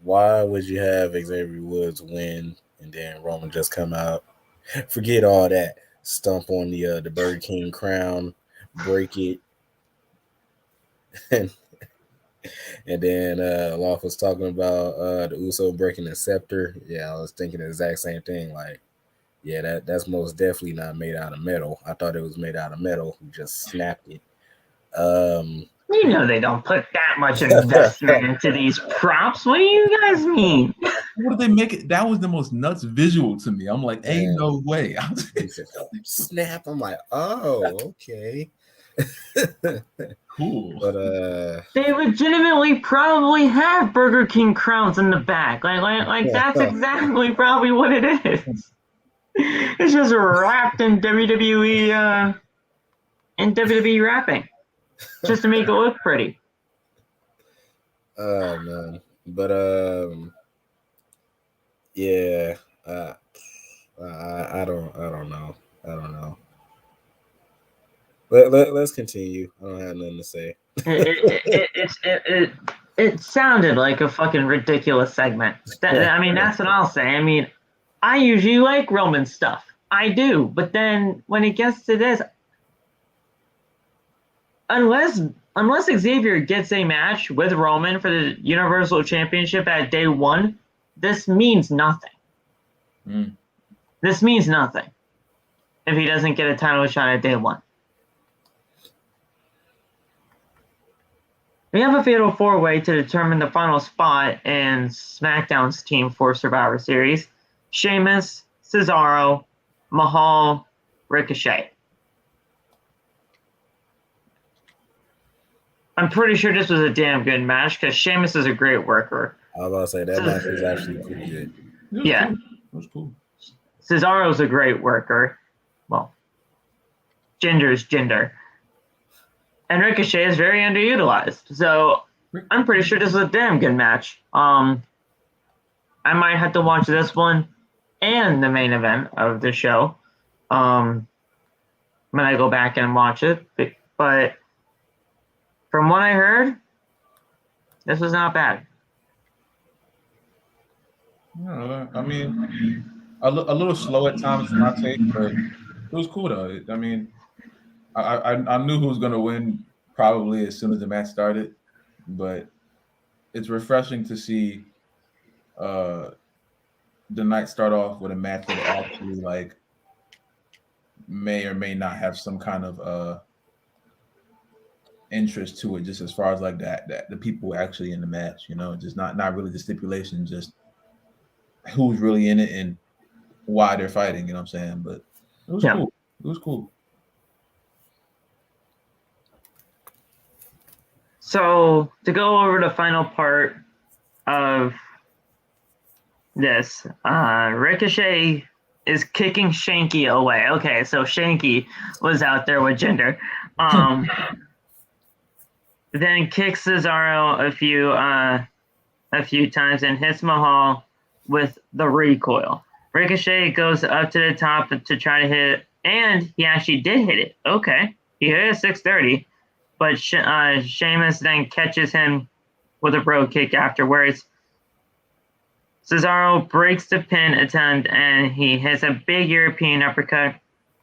why would you have Xavier Woods win and then Roman just come out? Forget all that. Stomp on the Burger King crown, break it, and then Loft was talking about the Uso breaking the scepter. Yeah, I was thinking the exact same thing. Like, yeah, that's most definitely not made out of metal. I thought it was made out of metal. We just snapped it. You know they don't put that much investment into these props. What do you guys mean? What did they make it? That was the most nuts visual to me. I'm like, ain't no way. He said, snap. I'm like, oh, okay. Cool. But they legitimately probably have Burger King crowns in the back. Like that's exactly probably what it is. It's just wrapped in WWE wrapping, just to make it look pretty. Oh man, but yeah, I don't know. Let's continue. I don't have nothing to say. It sounded like a fucking ridiculous segment. I mean, that's what I'll say. I mean, I usually like Roman stuff. I do, but then when it gets to this, unless Xavier gets a match with Roman for the Universal Championship at day one, this means nothing. This means nothing if he doesn't get a title shot at day one. We have a fatal four-way to determine the final spot in SmackDown's team for Survivor Series. Sheamus, Cesaro, Mahal, Ricochet. I'm pretty sure this was a damn good match because Sheamus is a great worker. I was about to say that match was actually pretty good. Yeah. Cool. It was cool. Cesaro's a great worker. Well, gender's gender. And Ricochet is very underutilized. So I'm pretty sure this was a damn good match. I might have to watch this one and the main event of the show when I go back and watch it. But from what I heard, this was not bad. I mean, a little slow at times for my take, but it was cool though. I mean, I knew who was going to win probably as soon as the match started, but it's refreshing to see the night start off with a match that actually like may or may not have some kind of interest to it, just as far as like that the people actually in the match, you know, just not really the stipulation, just who's really in it and why they're fighting, you know what I'm saying? But it was cool. It was cool. So to go over the final part of this, Ricochet is kicking Shanky away. Okay, so Shanky was out there with Jinder. Then kicks Cesaro a few times and hits Mahal with the recoil. Ricochet goes up to the top to try to hit it, and he actually did hit it. Okay, he hit a 630. But Sheamus then catches him with a bro kick afterwards. Cesaro breaks the pin attempt and he hits a big European uppercut.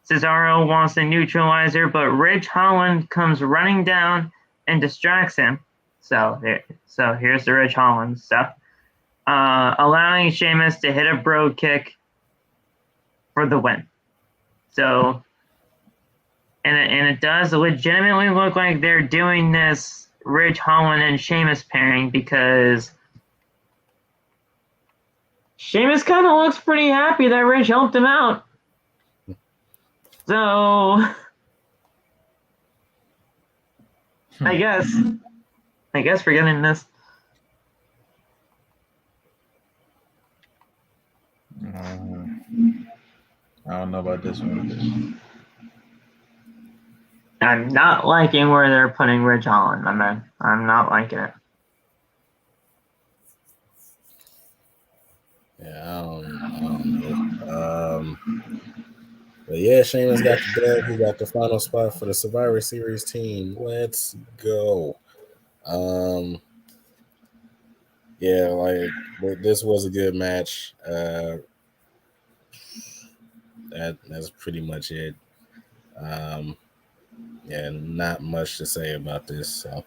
Cesaro wants to neutralize her, but Ridge Holland comes running down and distracts him. So here's the Ridge Holland stuff. Allowing Sheamus to hit a bro kick for the win. So... And it does legitimately look like they're doing this Ridge Holland and Sheamus pairing because Sheamus kind of looks pretty happy that Ridge helped him out. So I guess we're getting this. I don't know about this one. I'm not liking where they're putting Ridge Holland, my man. I'm not liking it. Yeah, I don't know. But yeah, Sheamus got the dub. He got the final spot for the Survivor Series team. Let's go. Yeah, like this was a good match. That's pretty much it. Yeah, not much to say about this. So.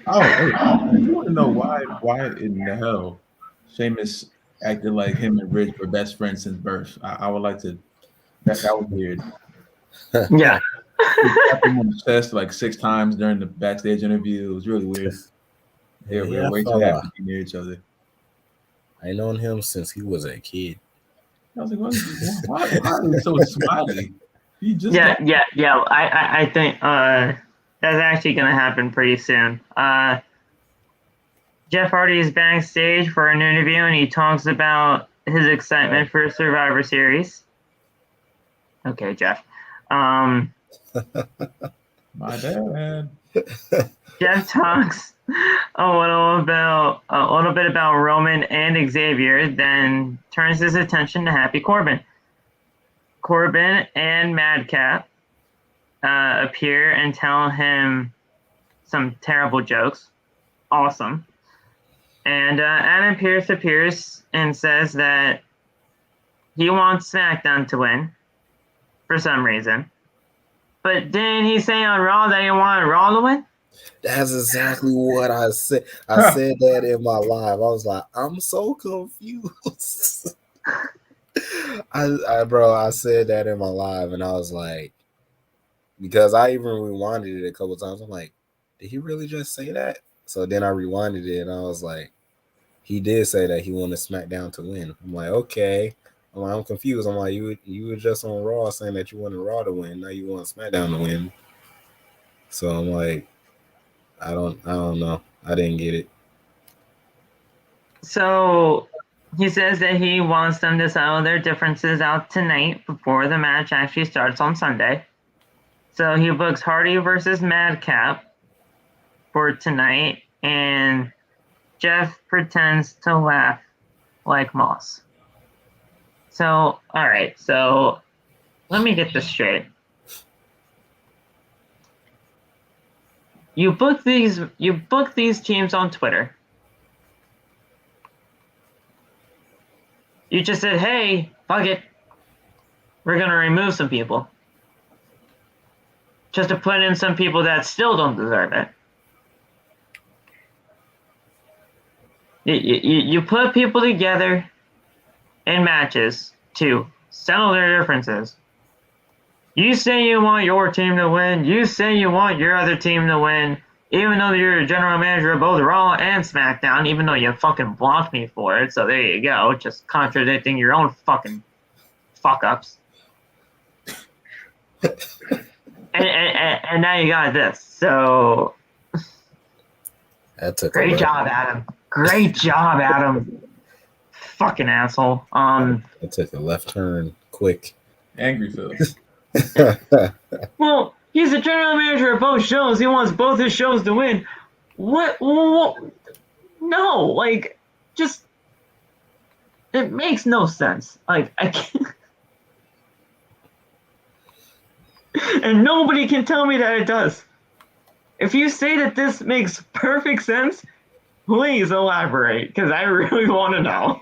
I want to know why in the hell Sheamus acted like him and Rich were best friends since birth. I would like to. That was weird. Yeah. He tapped him on the chest like 6 times during the backstage interview. It was really weird. They were way too happy to be near each other. I known him since he was a kid. I was like, why are you so smiley? He just yeah. I think that's actually gonna happen pretty soon. Jeff Hardy is backstage for an interview, and he talks about his excitement for Survivor Series. Okay, Jeff. My dad. Jeff talks a little bit about Roman and Xavier, then turns his attention to Happy Corbin. Corbin and Madcap appear and tell him some terrible jokes. Awesome. And Adam Pearce appears and says that he wants SmackDown to win for some reason. But didn't he say on Raw that he wanted Raw to win? That's exactly what I said. I said that in my live. I was like, I'm so confused. I said that in my live, and I was like, because I even rewinded it a couple times. I'm like, did he really just say that? So then I rewinded it, and I was like, he did say that he wanted SmackDown to win. I'm like, okay. I'm confused. I'm like, you were just on Raw saying that you wanted Raw to win. Now you want SmackDown to win. So I'm like, I don't know. I didn't get it. So he says that he wants them to settle their differences out tonight before the match actually starts on Sunday. So he books Hardy versus Madcap for tonight, and Jeff pretends to laugh like Moss. So, all right. So let me get this straight. You book these teams on Twitter. You just said, hey, fuck it. We're going to remove some people. Just to put in some people that still don't deserve it. You put people together in matches to settle their differences. You say you want your team to win. You say you want your other team to win. Even though you're a general manager of both Raw and SmackDown, even though you fucking blocked me for it. So there you go. Just contradicting your own fucking fuck-ups. and now you got this. So great job, Adam. Great job, Adam. Fucking asshole. I took a left turn quick. Angry Phil. Well, he's the general manager of both shows. He wants both his shows to win. What? No, like, just it makes no sense. Like, I can't. And nobody can tell me that it does. If you say that this makes perfect sense, please elaborate, because I really want to know.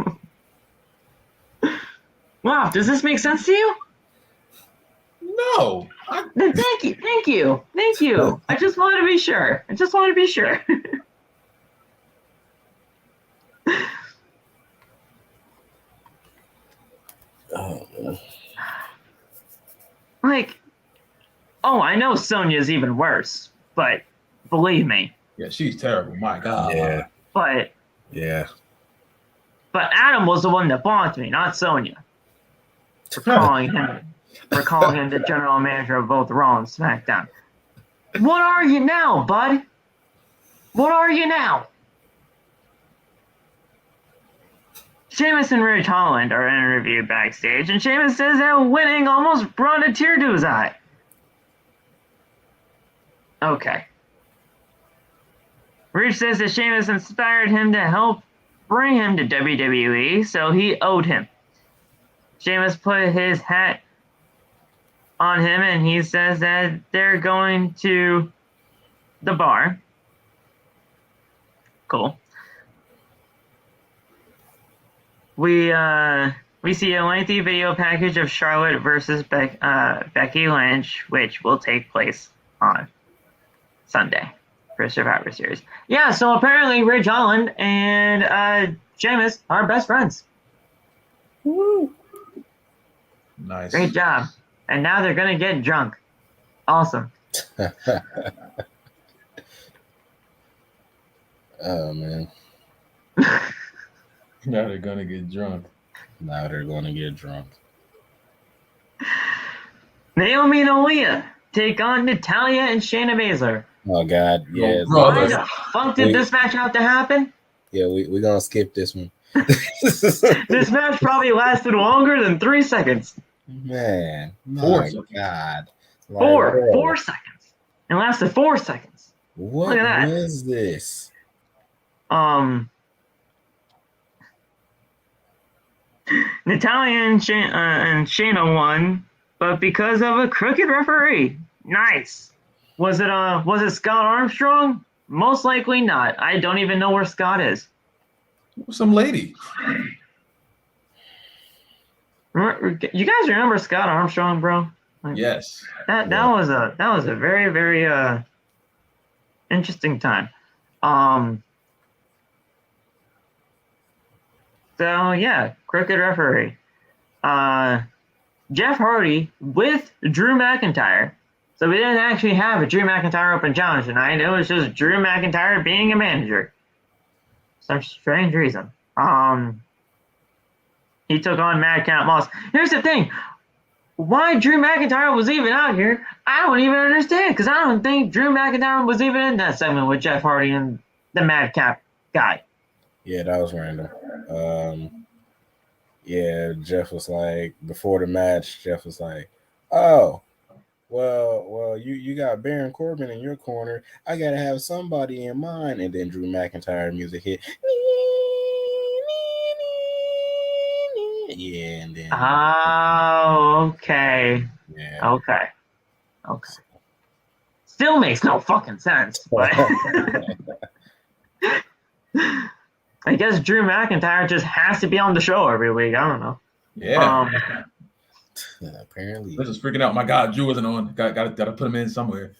Wow, does this make sense to you? No. Thank you. I just want to be sure. Like, I know Sonya's even worse, but believe me. Yeah, she's terrible. My God. Yeah. But yeah. But Adam was the one that blocked me, not Sonya. For calling him for calling him the general manager of both Raw and SmackDown. What are you now, bud? What are you now? Sheamus and Ridge Holland are interviewed backstage, and Sheamus says that winning almost brought a tear to his eye. Okay. Ridge says that Sheamus inspired him to help bring him to WWE, so he owed him. Sheamus put his hat on him, and he says that they're going to the bar. Cool. We see a lengthy video package of Charlotte versus Becky Lynch, which will take place on Sunday for Survivor Series. Yeah, so apparently Ridge Holland and Sheamus are best friends. Woo! Nice. Great job. And now they're going to get drunk. Awesome. Oh, man. Now they're going to get drunk. Now they're going to get drunk. Naomi and Aaliyah take on Natalya and Shayna Baszler. Oh, God. Yeah. Why the fuck did this match have to happen? Yeah, we're going to skip this one. This match probably lasted longer than 3 seconds. Man. Four. God. Like, 4 seconds. It lasted 4 seconds. What Look at that. is this? Natalya and Shayna won, but because of a crooked referee. Nice. Was it Scott Armstrong? Most likely not. I don't even know where Scott is. Some lady. You guys remember Scott Armstrong, bro? Yes. That was a very, very interesting time. So yeah, crooked referee. Jeff Hardy with Drew McIntyre. So we didn't actually have a Drew McIntyre Open Challenge tonight. It was just Drew McIntyre being a manager. Some strange reason. He took on Madcap Moss. Here's the thing. Why Drew McIntyre was even out here, I don't even understand, because I don't think Drew McIntyre was even in that segment with Jeff Hardy and the Madcap guy. Yeah, that was random. Yeah, Jeff was like, before the match, Jeff was like, oh, well, you got Baron Corbin in your corner. I got to have somebody in mine. And then Drew McIntyre music hit. Yeah, and then. Oh, okay. Yeah. Okay. Still makes no fucking sense, but I guess Drew McIntyre just has to be on the show every week. I don't know. Yeah. Apparently. This is freaking out. My God, Drew wasn't on. Got to put him in somewhere.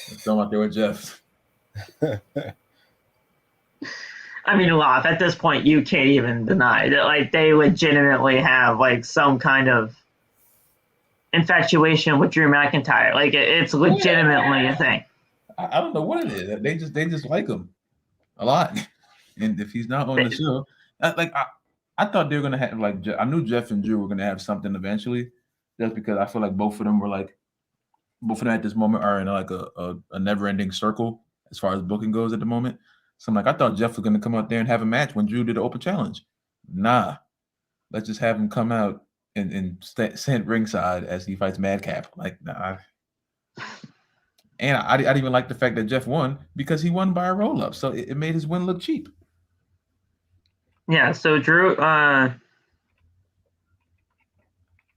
Let's throw him out there with Jeff. I mean, Loth, at this point, you can't even deny that, like, they legitimately have, like, some kind of infatuation with Drew McIntyre. Like, it's legitimately a thing. I don't know what it is. They just like him a lot. And if he's not on the show, I thought they were gonna have, like, I knew Jeff and Drew were gonna have something eventually, just because I feel like both of them at this moment are in like a never-ending circle as far as booking goes at the moment. So I'm like, I thought Jeff was gonna come out there and have a match when Drew did the open challenge. Nah, let's just have him come out and stand ringside as he fights Madcap. Like, nah. And I didn't even like the fact that Jeff won because he won by a roll-up, so it made his win look cheap. Yeah, so Drew,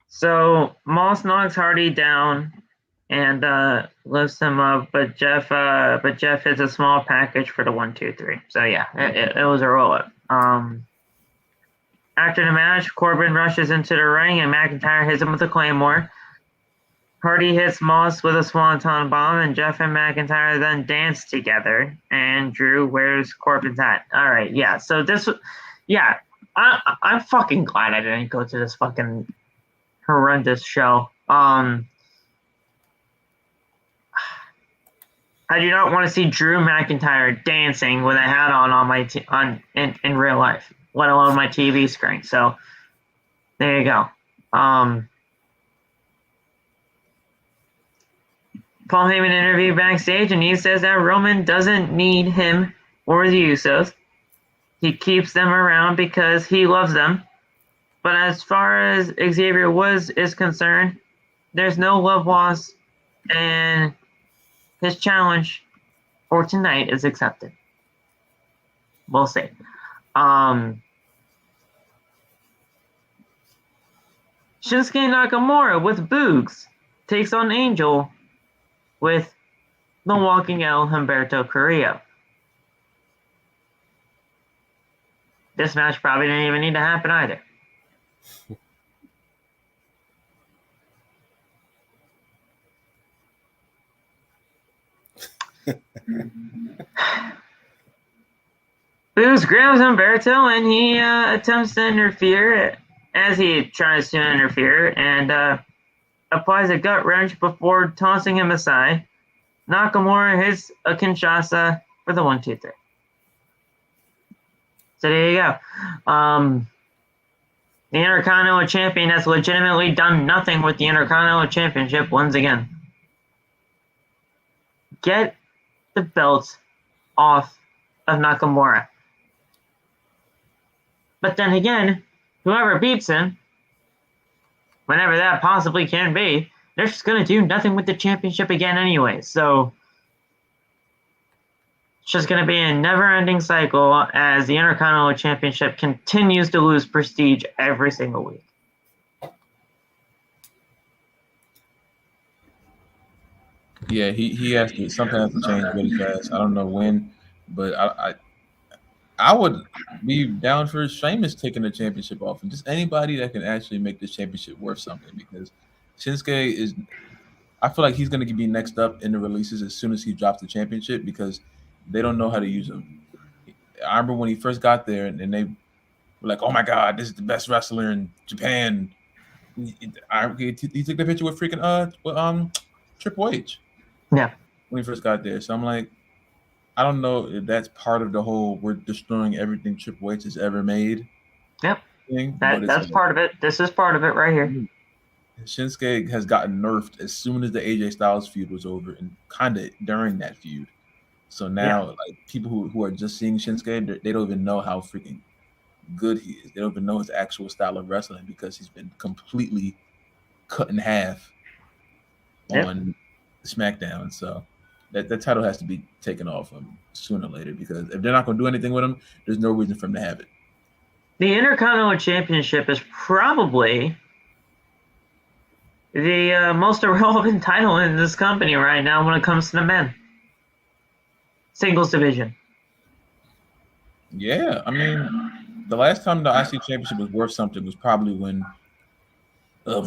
so Moss knocks Hardy down and lifts him up, but Jeff hits a small package for the 1-2-3. So yeah, it was a roll-up. After the match, Corbin rushes into the ring and McIntyre hits him with a Claymore. Hardy hits Moss with a Swanton Bomb, and Jeff and McIntyre then dance together, and Drew wears Corbin's hat. All right, yeah, so this was... Yeah, I'm fucking glad I didn't go to this fucking horrendous show. I do not want to see Drew McIntyre dancing with a hat on my in real life, let alone my TV screen. So there you go. Paul Heyman interviewed backstage, and he says that Roman doesn't need him or the Usos. He keeps them around because he loves them. But as far as Xavier Woods is concerned, there's no love lost, and his challenge for tonight is accepted. We'll see. Shinsuke Nakamura with Boogs takes on Angel with the walking El Humberto Carrillo. This match probably didn't even need to happen either. Boogs grabs Humberto and he attempts to interfere as he tries to interfere and applies a gut wrench before tossing him aside. Nakamura hits a Kinshasa for the 1-2-3. So there you go. The Intercontinental Champion has legitimately done nothing with the Intercontinental Championship once again. Get the belt off of Nakamura. But then again, whoever beats him, whenever that possibly can be, they're just going to do nothing with the championship again anyway. So it's just going to be a never-ending cycle as the Intercontinental Championship continues to lose prestige every single week. Yeah, he has to sometimes to change really fast. I don't know when, but I would be down for Sheamus taking the championship off, and just anybody that can actually make this championship worth something, because Shinsuke is. I feel like he's going to be next up in the releases as soon as he drops the championship because they don't know how to use him. I remember when he first got there, and they were like, "Oh my God, this is the best wrestler in Japan." He took the picture with freaking Triple H. Yeah. When he first got there, so I'm like, I don't know if that's part of the whole we're destroying everything Triple H has ever made. Yep. Thing, that's part of it. This is part of it right here. Shinsuke has gotten nerfed as soon as the AJ Styles feud was over, and kind of during that feud. So now, like people who are just seeing Shinsuke, they don't even know how freaking good he is. They don't even know his actual style of wrestling because he's been completely cut in half on SmackDown. So that title has to be taken off him sooner or later, because if they're not going to do anything with him, there's no reason for him to have it. The Intercontinental Championship is probably the most irrelevant title in this company right now when it comes to the men. Singles division. Yeah, I mean, the last time the IC Championship was worth something was probably when, let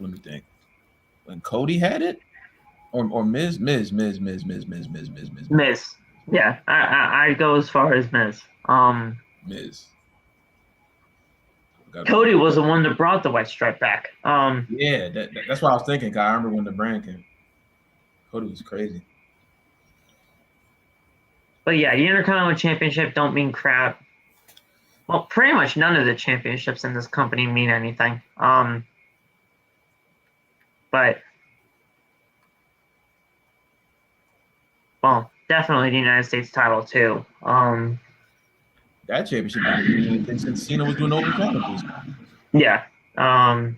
me think, when Cody had it, or Miz. Yeah, I go as far as Miz. Miz. Cody was the one that brought the white stripe back. Yeah, that's what I was thinking. I remember when the brand came. Cody was crazy. But yeah, the Intercontinental Championship don't mean crap. Well, pretty much none of the championships in this company mean anything. But well, definitely the United States title too. That championship didn't mean anything since Cena was doing open challenges. Yeah. And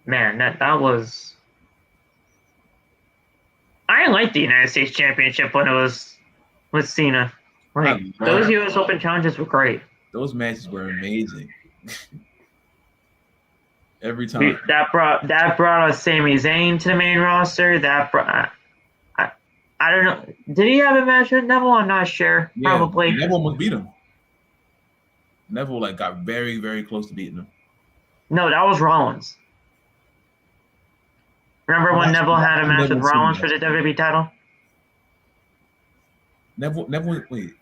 man, that was. I liked the United States Championship when it was with Cena. Like those US Open challenges were great. Those matches were amazing. Every time. That brought us Sami Zayn to the main roster. That brought. I don't know. Did he have a match with Neville? I'm not sure. Yeah, probably. Neville almost beat him. Neville got very, very close to beating him. No, that was Rollins. Remember when Neville had a match with Rollins for the WWE title? Neville, wait.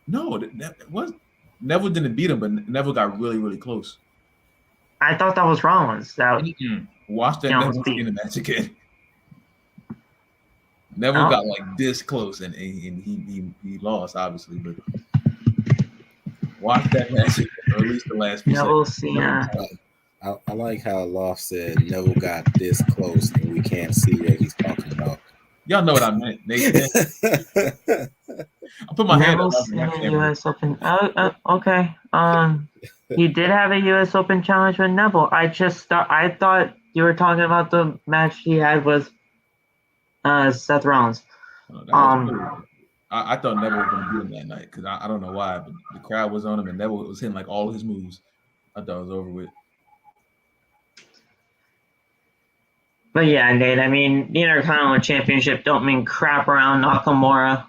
No, Neville didn't beat him, but Neville got really, really close. I thought that was Rollins. Watch that Neville Cena match again. Neville got this close, and he lost, obviously. But watch that match, or at least the last few Neville Cena. I like how Loft said Neville got this close and we can't see what he's talking about. Y'all know what I meant, Nathan. I put my hand up. Neville's in a U.S. Open. Okay. He did have a U.S. Open challenge with Neville. I thought you were talking about the match he had with Seth Rollins. I thought Neville was going to beat him that night because I don't know why, but the crowd was on him and Neville was hitting like all his moves. I thought it was over with. But yeah, Nate, I mean, the Intercontinental Championship don't mean crap around Nakamura.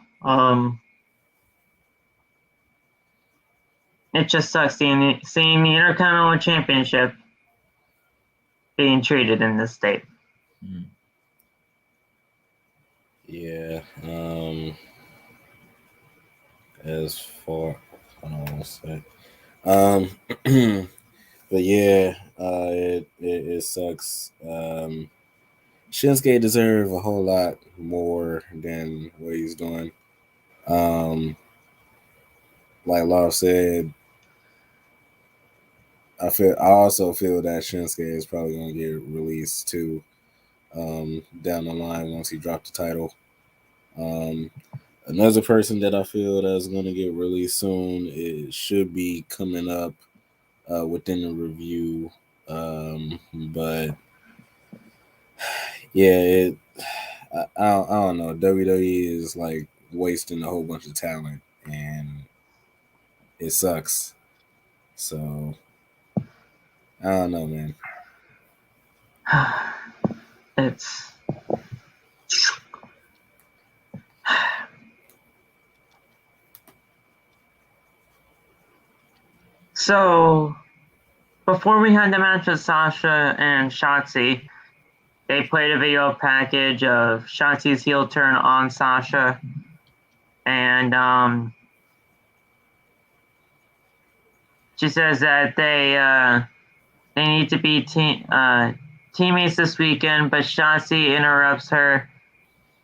It just sucks seeing the Intercontinental Championship being treated in this state. Mm. Yeah. As far, hold on one sec. But yeah, it sucks. Shinsuke deserve a whole lot more than what he's doing. Like Laura said, I also feel that Shinsuke is probably gonna get released too, down the line once he dropped the title. Another person that I feel that's gonna get released soon, it should be coming up within the review. But yeah, I don't know. WWE is like wasting a whole bunch of talent, and it sucks. So I don't know, man. It's so. Before we had the match with Sasha and Shotzi, they played a video package of Shotzi's heel turn on Sasha, and she says that they need to be teammates this weekend, but Shotzi interrupts her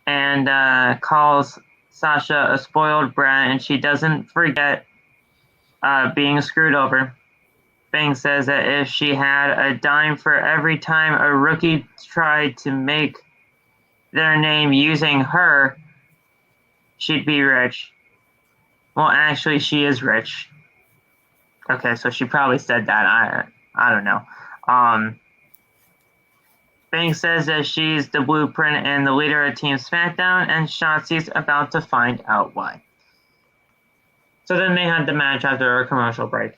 and calls Sasha a spoiled brat, and she doesn't forget being screwed over. Bing says that if she had a dime for every time a rookie tried to make their name using her, she'd be rich. Well, actually, she is rich. Okay, so she probably said that. I don't know. Bing says that she's the blueprint and the leader of Team SmackDown, and Shotzi's about to find out why. So then they had the match after a commercial break.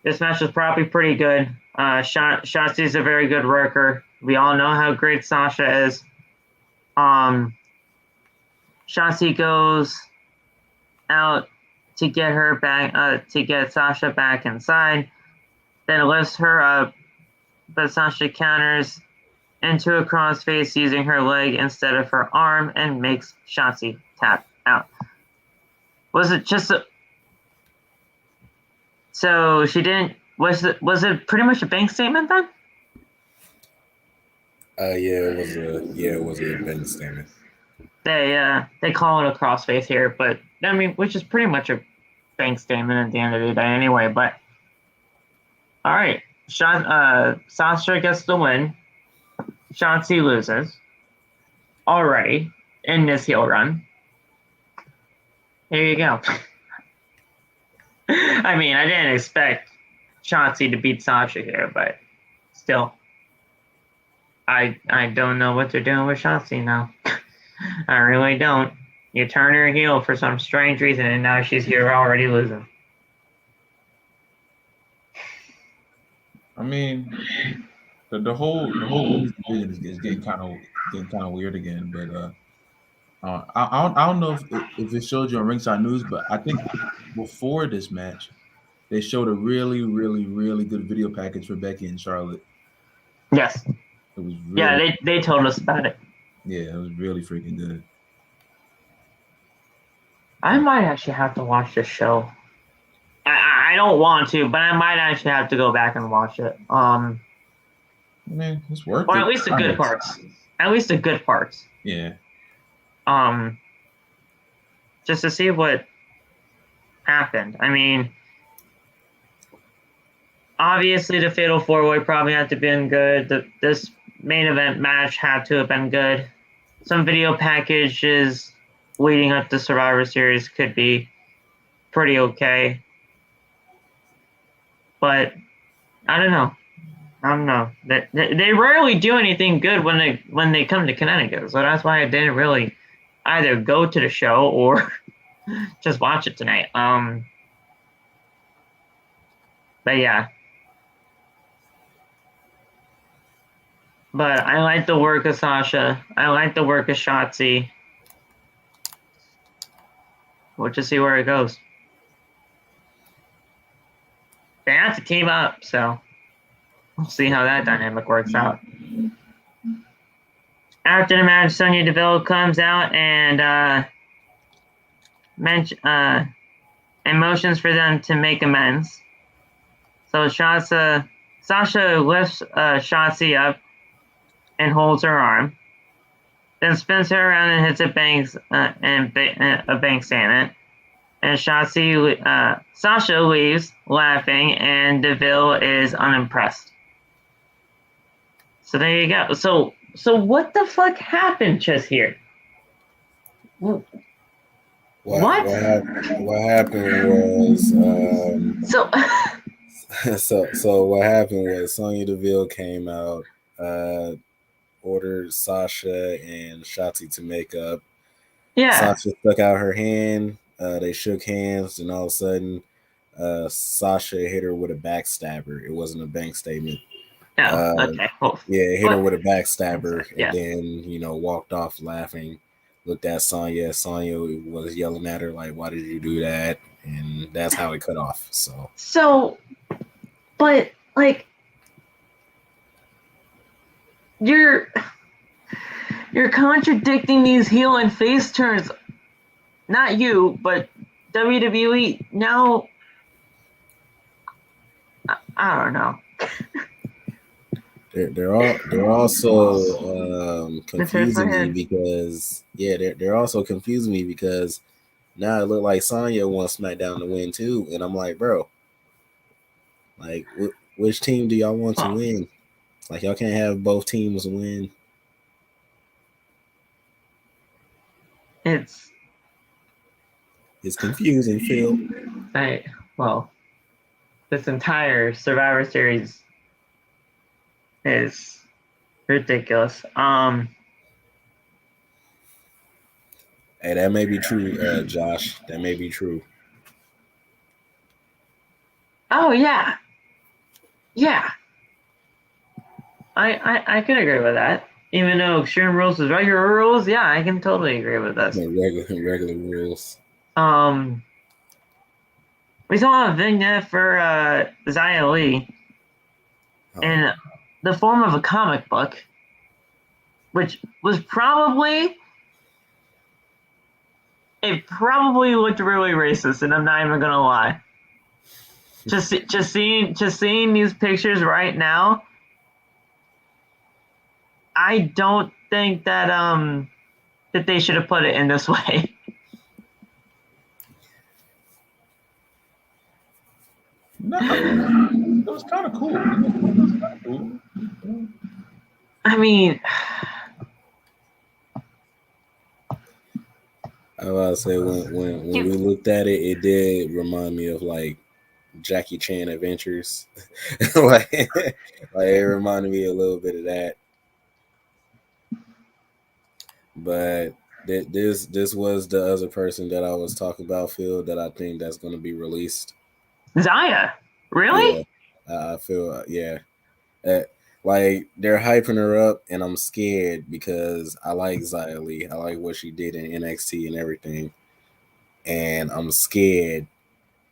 This match was probably pretty good. Shotzi's a very good worker. We all know how great Sasha is. Shotzi goes out to get her back, to get Sasha back inside, then lifts her up, but Sasha counters into a crossface using her leg instead of her arm and makes Shotzi tap out. Was it just a... So she didn't... Was it pretty much a bank statement then? It was a bank statement. They call it a crossface here, but I mean, which is pretty much a bank statement at the end of the day anyway. But all right, Sasha gets the win. Shotzi loses already in this heel run. Here you go. I mean, I didn't expect Shotzi to beat Sasha here, but still, I don't know what they're doing with Shotzi now. I really don't. You turn her heel for some strange reason, and now she's here already losing. I mean, the whole women's division is getting kind of weird again. But I don't know if it showed you on Ringside News, but I think before this match, they showed a really, really, really good video package for Becky and Charlotte. Yes. It was really, they told us about it. Yeah, it was really freaking good. I might actually have to watch this show. I don't want to, but I might actually have to go back and watch it. I mean, it's worth it. Or at least the good parts. At least the good parts. Yeah. Just to see what happened. I mean, obviously the Fatal 4-Way probably had to been good. This main event match had to have been good. Some video packages leading up to Survivor Series could be pretty okay. But I don't know. They rarely do anything good when they come to Connecticut. So that's why I didn't really either go to the show or just watch it tonight. But yeah. But I like the work of Sasha. I like the work of Shotzi. We'll just see where it goes. They have to team up, so we'll see how that dynamic works out. After the match, Sonya Deville comes out and motions for them to make amends. So Sasha lifts Shotzi up and holds her arm, then spins her around and hits a bank stand. And Sasha leaves laughing, and Deville is unimpressed. So there you go. So what the fuck happened just here? What happened was so what happened was Sonya Deville came out, ordered Sasha and Shotzi to make up. Yeah. Sasha stuck out her hand. They shook hands, and all of a sudden, Sasha hit her with a backstabber. It wasn't a bank statement. Oh, okay. Cool. Yeah, hit her with a backstabber, and then walked off laughing. Looked at Sonya. Sonya was yelling at her like, "Why did you do that?" And that's how it cut off. But like, you're contradicting these heel and face turns. Not you, but WWE. Now, I don't know. They're also confusing me because they're also confusing me because now it looked like Sonya wants SmackDown to win too, and I'm like, bro, like which team do y'all want to win? Like y'all can't have both teams win. It's confusing, Phil. This entire Survivor Series is ridiculous. Hey, that may be true, Josh. That may be true. Oh yeah. I can agree with that. Even though Extreme Rules is regular rules, yeah, I can totally agree with this. Regular rules. We saw a vignette for Xia Li in the form of a comic book, which was probably looked really racist, and I'm not even gonna lie. Just seeing these pictures right now, I don't think that that they should have put it in this way. No, it was kind of cool. I mean, I was say when we looked at it, it did remind me of like Jackie Chan Adventures. like it reminded me a little bit of that. But this was the other person that I was talking about, Phil, that I think that's going to be released. Xia, really? Yeah, I feel like they're hyping her up, and I'm scared because I like Xia Li. I like what she did in NXT and everything, and I'm scared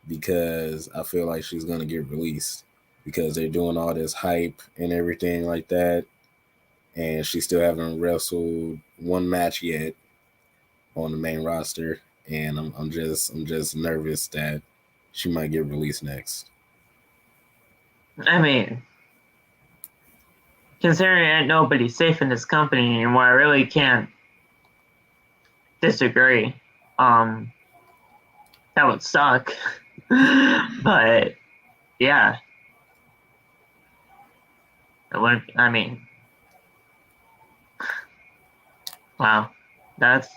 because I feel like she's going to get released because they're doing all this hype and everything like that, and she still haven't wrestled one match yet on the main roster, and I'm just nervous that she might get released next. I mean, considering ain't nobody safe in this company anymore, I really can't disagree. That would suck. But yeah. It wouldn't. I mean, wow, it's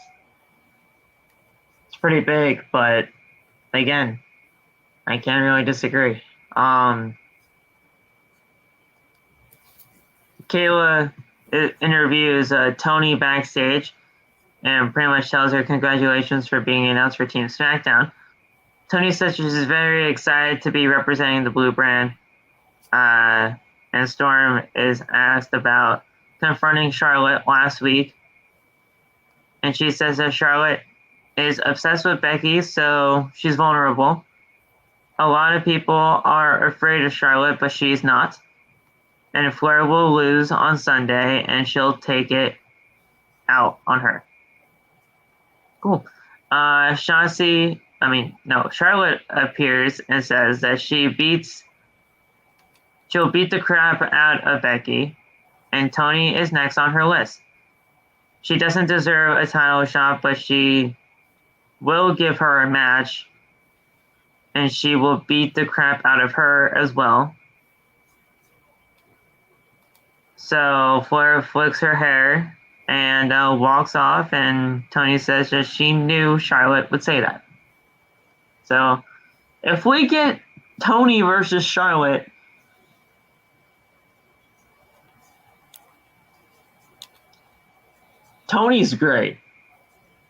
pretty big. But again, I can't really disagree. Kayla interviews Tony backstage and pretty much tells her congratulations for being announced for Team SmackDown. Tony says she's very excited to be representing the Blue brand. And Storm is asked about confronting Charlotte last week. And she says that Charlotte is obsessed with Becky, so she's vulnerable. A lot of people are afraid of Charlotte, but she's not. And Flair will lose on Sunday, and she'll take it out on her. Cool. Charlotte appears and says that she'll beat the crap out of Becky, and Tony is next on her list. She doesn't deserve a title shot, but she will give her a match, and she will beat the crap out of her as well. So Flair flicks her hair and walks off, and Tony says that she knew Charlotte would say that. So if we get Tony versus Charlotte, Tony's great.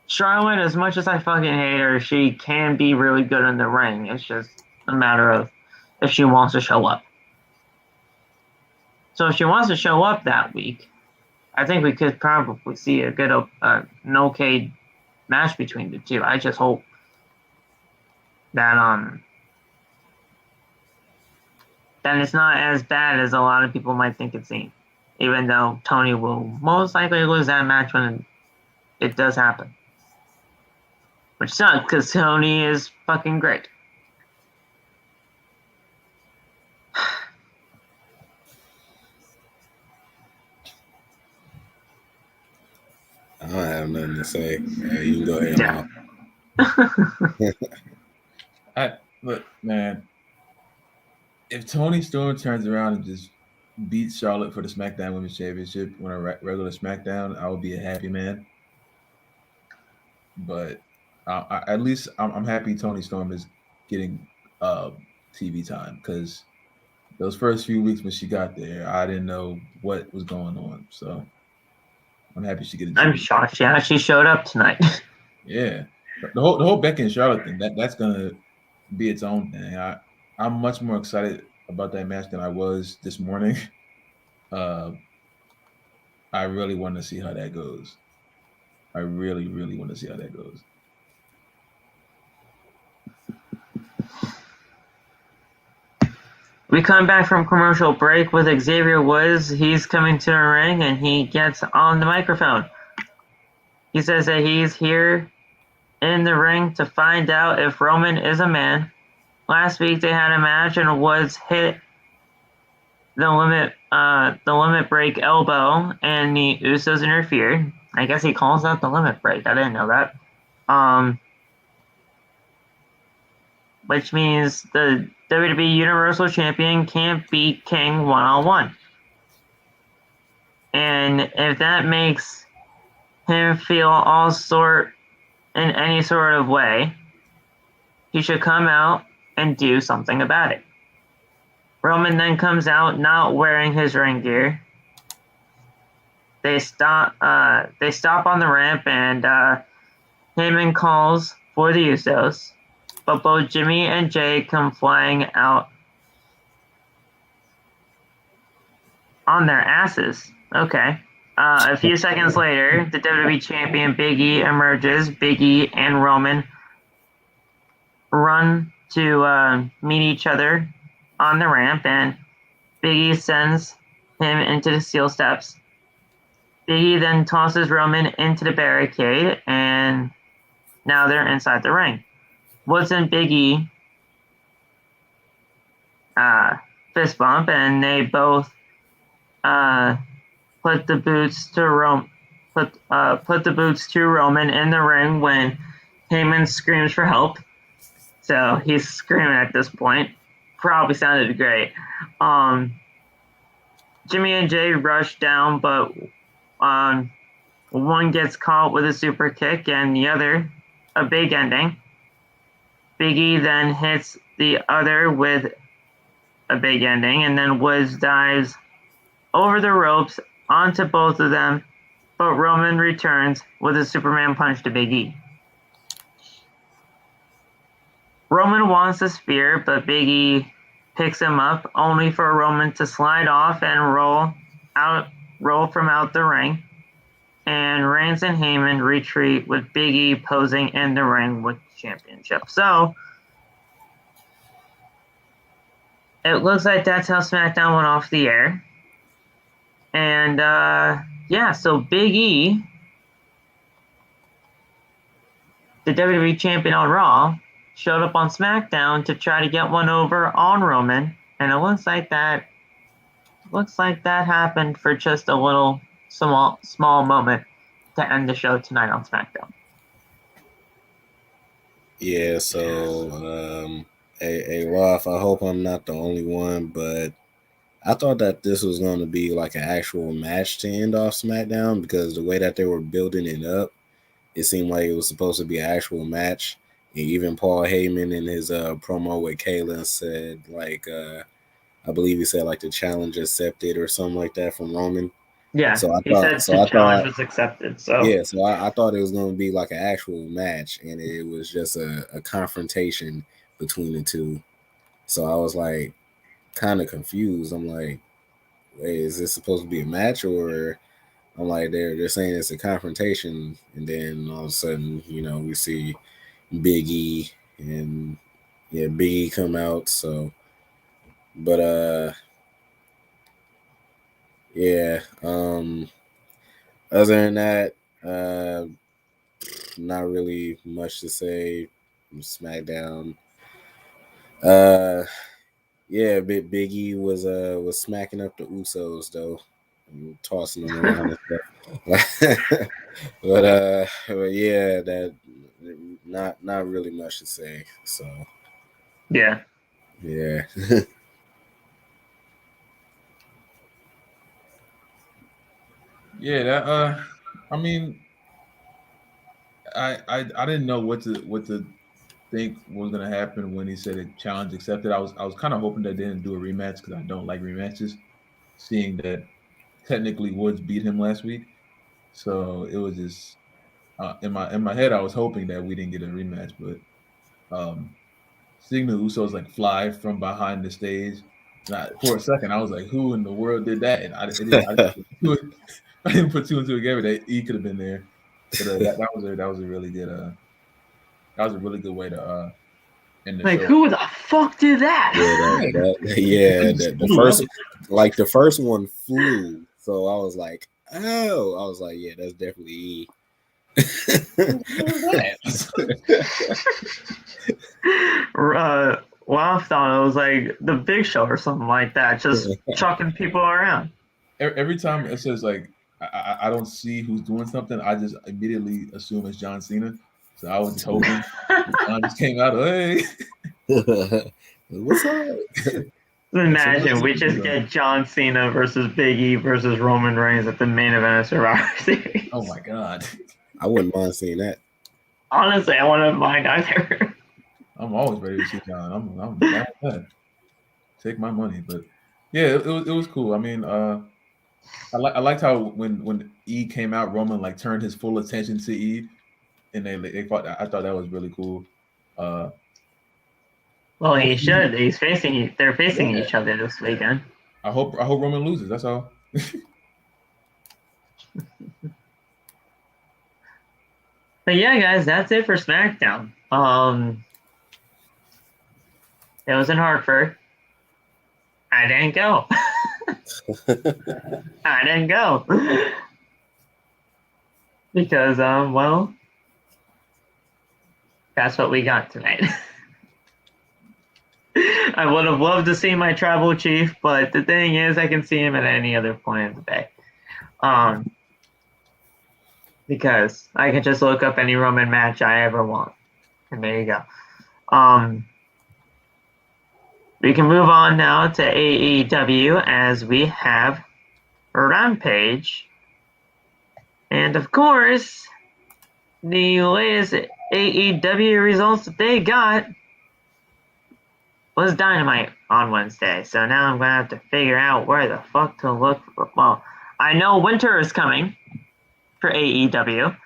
Charlotte, as much as I fucking hate her, she can be really good in the ring. It's just a matter of if she wants to show up. So if she wants to show up that week, I think we could probably see a good, an okay match between the two. I just hope that it's not as bad as a lot of people might think it seems. Even though Tony will most likely lose that match when it does happen. Which sucks, because Tony is fucking great. I don't have nothing to say. You can go ahead. Yeah. Look, man. If Tony Storm turns around and just beats Charlotte for the SmackDown Women's Championship on a regular SmackDown, I will be a happy man. But at least I'm happy Tony Storm is getting TV time, because those first few weeks when she got there, I didn't know what was going on. So I'm happy she getting TV. I'm shocked. Yeah, she showed up tonight. Yeah, the whole Becky and Charlotte thing, that's gonna be its own thing. I'm much more excited about that match than I was this morning. I really want to see how that goes. I really, really want to see how that goes. We come back from commercial break with Xavier Woods. He's coming to the ring and he gets on the microphone. He says that he's here in the ring to find out if Roman is a man. Last week they had a match and Woods hit the limit break elbow and the Usos interfered. I guess he calls that the limit break. I didn't know that. Which means the WWE Universal Champion can't beat King one-on-one. And if that makes him feel in any sort of way, he should come out and do something about it. Roman then comes out not wearing his ring gear. They stop on the ramp, and Heyman calls for the Usos, but both Jimmy and Jay come flying out on their asses. Okay. A few seconds later, the WWE Champion Big E emerges. Big E and Roman run to meet each other on the ramp, and Big E sends him into the steel steps. Big E then tosses Roman into the barricade, and now they're inside the ring. Woods and Big E fist bump, and they both put the boots to Roman in the ring when Heyman screams for help. So he's screaming at this point. Probably sounded great. Jimmy and Jay rush down, but one gets caught with a super kick and the other a big ending. Big E then hits the other with a big ending, and then Woods dives over the ropes onto both of them, but Roman returns with a Superman punch to Big E. Roman wants a spear, but Big E picks him up, only for Roman to slide off and roll from out the ring. And Reigns and Heyman retreat with Big E posing in the ring with the championship. So it looks like that's how SmackDown went off the air. And so Big E, the WWE champion on Raw, showed up on SmackDown to try to get one over on Roman, and it looks like that happened for just a little small moment to end the show tonight on SmackDown. Yeah, so hey Rolf, I hope I'm not the only one, but I thought that this was going to be like an actual match to end off SmackDown, because the way that they were building it up, it seemed like it was supposed to be an actual match. And even Paul Heyman in his promo with Kayla said, like, I believe he said like the challenge accepted or something like that from Roman. Yeah, so he said the challenge was accepted. So yeah, so I thought it was going to be like an actual match, and it was just a confrontation between the two. So I was like kind of confused. I'm like, wait, is this supposed to be a match? Or I'm like, they're saying it's a confrontation, and then all of a sudden, we see Big E and Big E come out. So, but yeah. Other than that, not really much to say. SmackDown. Yeah, Big E was smacking up the Usos though, and tossing them around and stuff. but yeah, that not really much to say. So yeah. Yeah, that I mean, I didn't know what to think was gonna happen when he said a challenge accepted. I was kind of hoping they didn't do a rematch, because I don't like rematches. Seeing that technically Woods beat him last week, so it was just in my head I was hoping that we didn't get a rematch. But seeing the Usos like fly from behind the stage, for a second I was like, who in the world did that? And I didn't put two and two together that he could have been there. But that was a really good way to end the show. Who the fuck did that? The first one flew. So I was like, yeah, that's definitely E. I thought it was like the Big Show or something like that, just chucking people around. Every time it says like I don't see who's doing something, I just immediately assume it's John Cena. So I was just hoping John just came out. Hey, what's up? Imagine we just get John Cena versus Big E versus Roman Reigns at the main event of Survivor Series. Oh my god, I wouldn't mind seeing that. Honestly, I wouldn't mind either. I'm always ready to see John. I'm down with that. Take my money, but yeah, it was cool. I mean, I liked how when E came out, Roman like turned his full attention to E, and they fought. I thought that was really cool. Well, he should. They're facing each other this weekend. I hope Roman loses. That's all. But yeah, guys, that's it for SmackDown. It was in Hartford. I didn't go. I didn't go. Because, well, that's what we got tonight. I would have loved to see my tribal chief, but the thing is, I can see him at any other point of the day. Because I can just look up any Roman match I ever want. And there you go. We can move on now to AEW, as we have Rampage. And of course, the latest AEW results that they got was Dynamite on Wednesday. So now I'm going to have to figure out where the fuck to look for. Well, I know Winter is coming for AEW.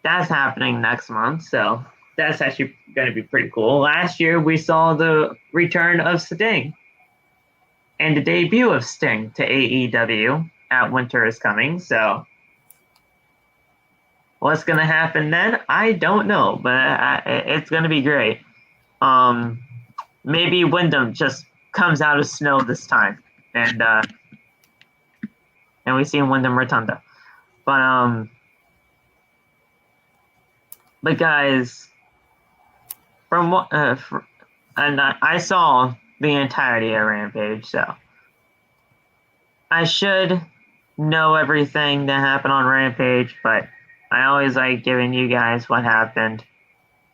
That's happening next month, so that's actually going to be pretty cool. Last year, we saw the return of Sting and the debut of Sting to AEW at Winter is Coming, so what's going to happen then? I don't know, but it's going to be great. Maybe Wyndham just comes out of snow this time, and we see Wyndham Rotunda. But guys, from what and I saw the entirety of Rampage, so I should know everything that happened on Rampage, but I always like giving you guys what happened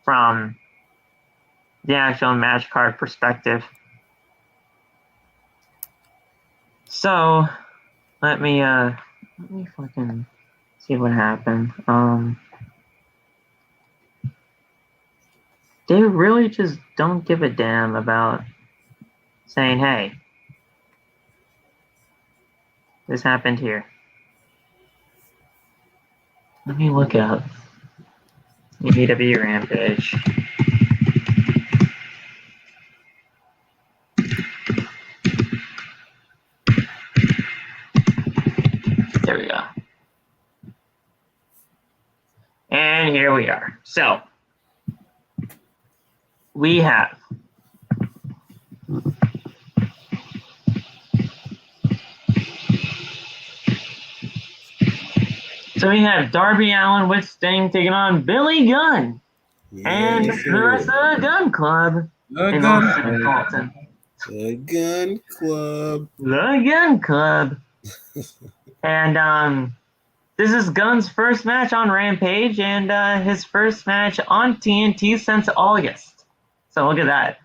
from the actual match card perspective. So let me fucking see what happened. They really just don't give a damn about saying, hey, this happened here. Let me look up AEW Rampage. There we go. And here we are. So, we have Darby Allin with Sting taking on Billy Gunn and the rest of the Gun Club in Austin Colton. The Gun Club. The Gun Club. And this is Gunn's first match on Rampage and his first match on TNT since August. So look at that.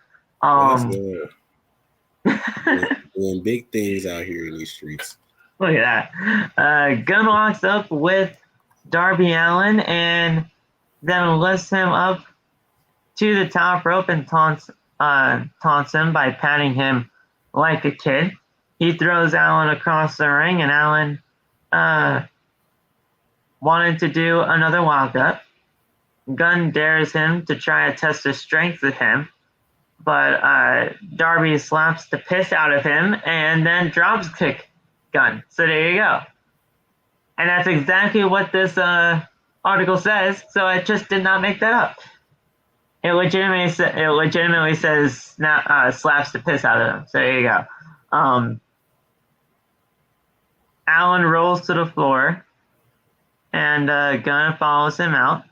Doing big things out here in these streets. Look at that. Gunn walks up with Darby Allin and then lifts him up to the top rope and taunts him by patting him like a kid. He throws Allin across the ring, and Allin wanted to do another walk-up. Gunn dares him to try to test his strength with him, but Darby slaps the piss out of him and then drops kick Gunn. So there you go. And that's exactly what this article says, so I just did not make that up. It legitimately says slaps the piss out of him. So there you go. Allin rolls to the floor, and Gunn follows him out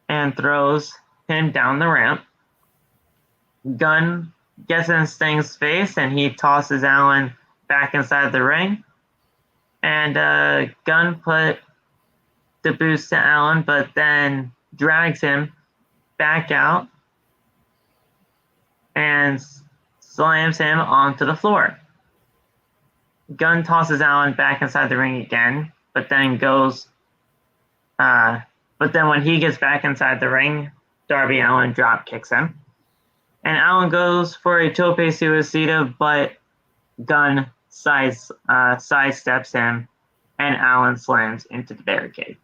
and throws him down the ramp. Gunn gets in Sting's face, and he tosses Allin back inside the ring. And Gunn put the boost to Allin, but then drags him back out and slams him onto the floor. Gunn tosses Allin back inside the ring again, but then when he gets back inside the ring, Darby Allin drop kicks him. And Allin goes for a tope suicida, but Gunn sidesteps him, and Allin slams into the barricade.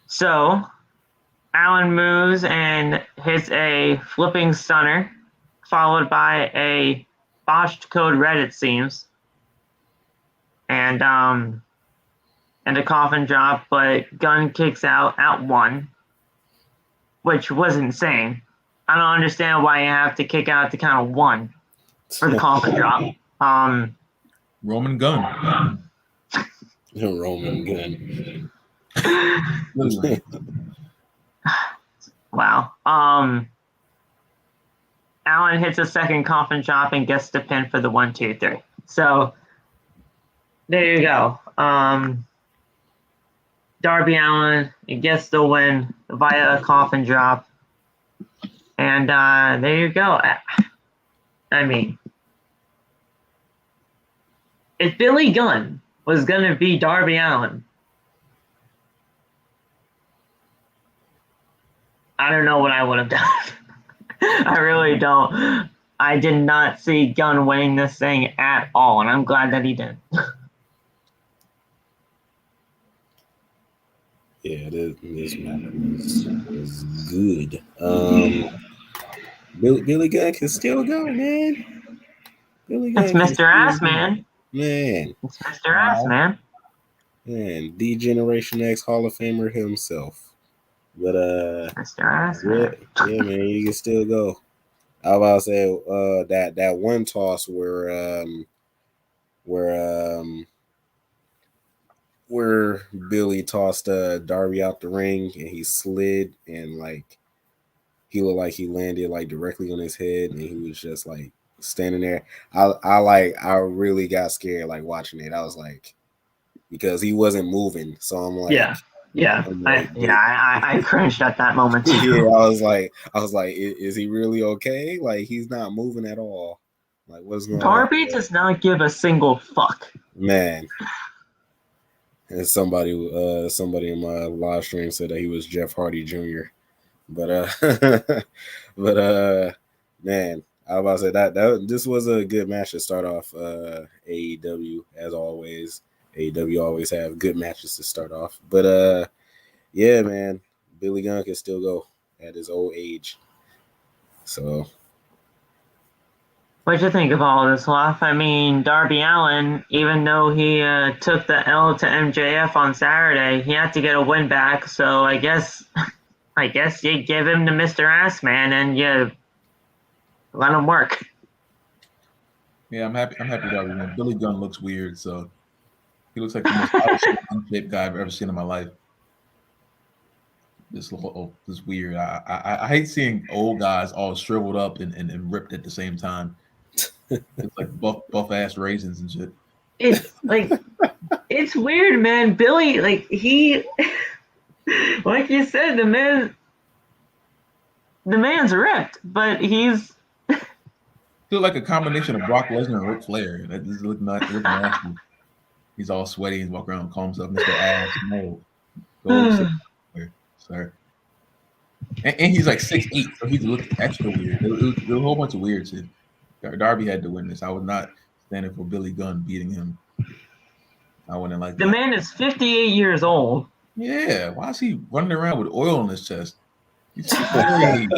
So, Allin moves and hits a flipping stunner, followed by a botched code red, it seems. And a coffin drop, but Gunn kicks out at 1, which was insane. I don't understand why you have to kick out at the count of 1 for the coffin drop. Roman Gunn. Roman Gunn. Wow. Allin hits a second coffin drop and gets the pin for the 1, 2, 3. So there you go. Darby Allin gets the win via a coffin drop. And there you go. I mean, if Billy Gunn was gonna be Darby Allin, I don't know what I would have done. I really don't. I did not see Gunn winning this thing at all, and I'm glad that he did. Yeah, this match was good. Billy Gunn can still go, man. Billy It's Gunn can Mr. still Ass go. Man. Man. It's Mr. Ass Man. Man, D Generation X Hall of Famer himself. But Mr. Ass yeah, Man. yeah, man, you can still go. I was about to say that one toss where Billy tossed Darby out the ring and he slid and like he looked like he landed like directly on his head and he was just like standing there. I really got scared like watching it. I was like, because he wasn't moving, so Yeah. I cringed at that moment too. yeah, I was like, is he really okay? Like he's not moving at all. Like what's going on? Darby does not give a single fuck. Man. And somebody in my live stream said that he was Jeff Hardy Jr. But man, I was about to say that this was a good match to start off AEW as always. AEW always have good matches to start off. But yeah, man, Billy Gunn can still go at his old age. So What'd you think of all this, Loff? I mean, Darby Allin, even though he took the L to MJF on Saturday, he had to get a win back. So I guess you give him to Mr. Ass Man and you let him work. Yeah, I'm happy Darby won. Billy Gunn looks weird, so he looks like the most out-of-shape guy I've ever seen in my life. This weird. I hate seeing old guys all shriveled up and ripped at the same time. It's like buff ass raisins and shit. It's like it's weird, man. Billy, like he, like you said, the man's ripped, but he's Feel like a combination of Brock Lesnar and Ric Flair. That just look nasty. He's all sweaty. He's walking around, calling himself Mr. Ass. No, go sit there, sir. And he's like 6'8", so he looked extra weird. There was a whole bunch of weird shit. Darby had to win this. I was not standing for Billy Gunn beating him. I wouldn't like that. The man is 58 years old. Yeah, why is he running around with oil on his chest? He's 58.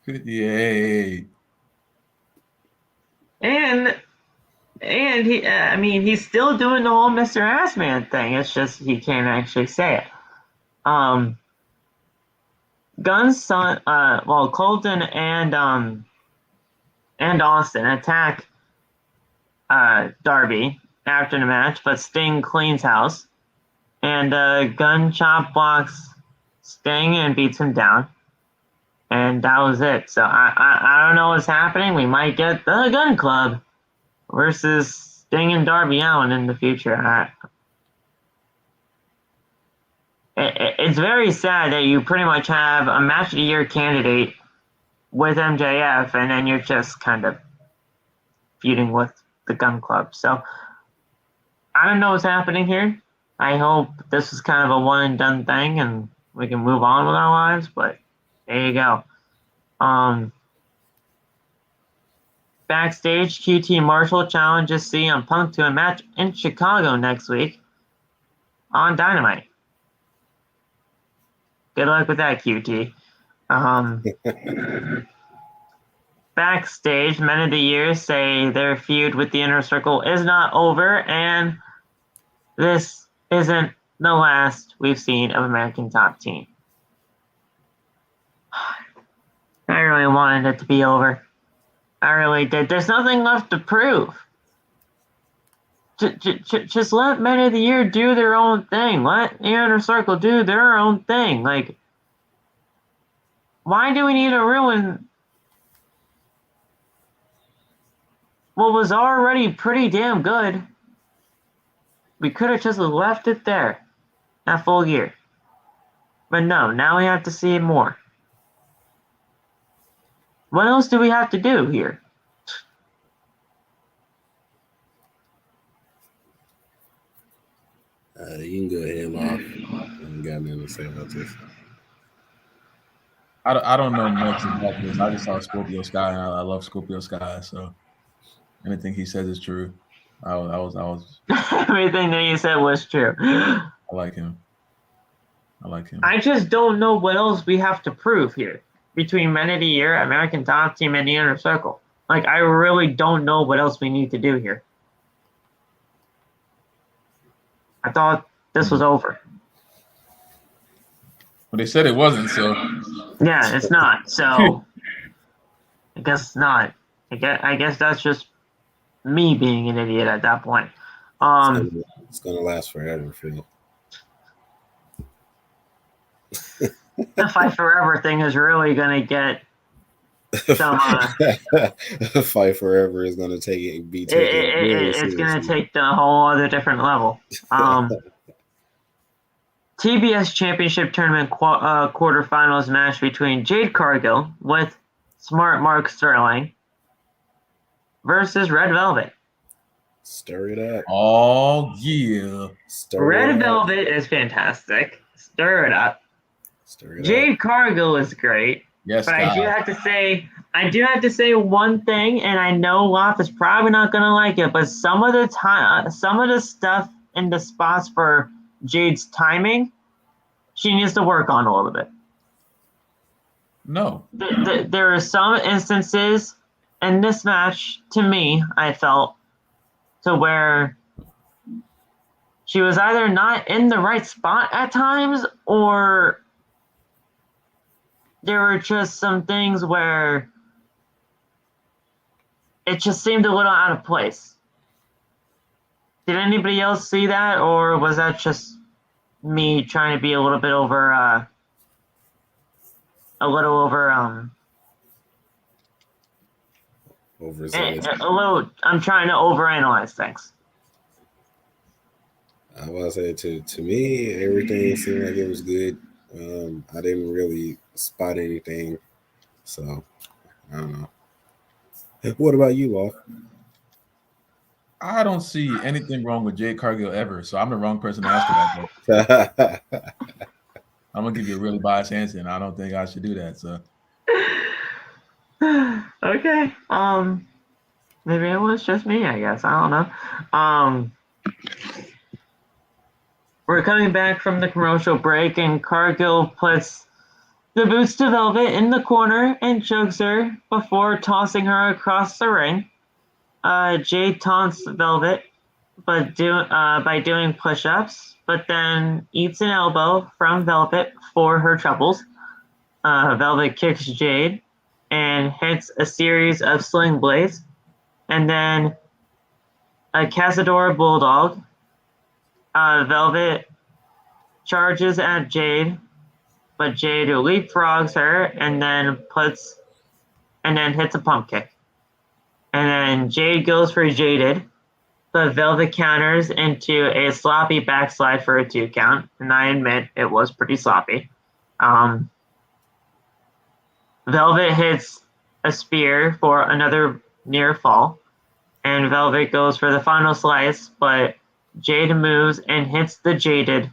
58. And he, I mean, he's still doing the whole Mr. Ass Man thing. It's just he can't actually say it. Gunn's son, Colton and Austin attack Darby after the match, but Sting cleans house, and Gunn chop blocks Sting and beats him down, and that was it. So I don't know what's happening. We might get the Gunn Club versus Sting and Darby Allin in the future. It's very sad that you pretty much have a match of the year candidate with MJF, and then you're just kind of feuding with the Gun Club. So I don't know what's happening here. I hope this is kind of a one and done thing, and we can move on with our lives. But there you go. Backstage, QT Marshall challenges CM Punk to a match in Chicago next week on Dynamite. Good luck with that, QT. Backstage, Men of the Year say their feud with the Inner Circle is not over, and this isn't the last we've seen of American Top Team. I really wanted it to be over. I really did. There's nothing left to prove. Just let Men of the Year do their own thing. Let the Inner Circle do their own thing. Like, why do we need to ruin what was already pretty damn good? We could have just left it there that full year. But no, now we have to see more. What else do we have to do here? You can go ahead, Locke. You got nothing to say about this. I don't know much about this. I just saw Scorpio Sky, and I love Scorpio Sky, so anything he says is true. I was Everything that you said was true. I like him. I just don't know what else we have to prove here between Men of the Year, American Top Team, and the Inner Circle. Like, I really don't know what else we need to do here. I thought this was over. Well, they said it wasn't, so Yeah, it's not. So I guess it's not. I guess that's just me being an idiot at that point. It's gonna last forever, Phil. The Fight Forever thing is really gonna get some. Fight Forever is gonna take it. It's gonna take the whole other different level. TBS Championship Tournament quarterfinals match between Jade Cargill with Smart Mark Sterling versus Red Velvet. Stir it up. Oh yeah. Red Velvet is fantastic. Stir it up. Jade Cargill is great. Yes, but I do have to say one thing, and I know Lop is probably not gonna like it, but some of the stuff in the spots for Jade's timing, she needs to work on a little bit. No. There are some instances in this match, to me, I felt, to where she was either not in the right spot at times, or there were just some things where it just seemed a little out of place. Did anybody else see that, or was that just me trying to be a little bit I'm trying to overanalyze things. I was say to me, everything seemed like it was good. I didn't really spot anything, so I don't know. What about you, Law? I don't see anything wrong with Jade Cargill ever, so I'm the wrong person to ask that. I'm gonna give you a really biased answer, and I don't think I should do that. So, okay. Maybe it was just me. I guess I don't know. We're coming back from the commercial break, and Cargill puts the boots to Velvet in the corner and chokes her before tossing her across the ring. Jade taunts Velvet by doing push-ups, but then eats an elbow from Velvet for her troubles. Velvet kicks Jade and hits a series of sling blades, and then a Cazador Bulldog. Velvet charges at Jade, but Jade leapfrogs her and then hits a pump kick. And then Jade goes for Jaded, but Velvet counters into a sloppy backslide for a 2 count, and I admit it was pretty sloppy. Velvet hits a spear for another near fall, and Velvet goes for the final slice, but Jade moves and hits the Jaded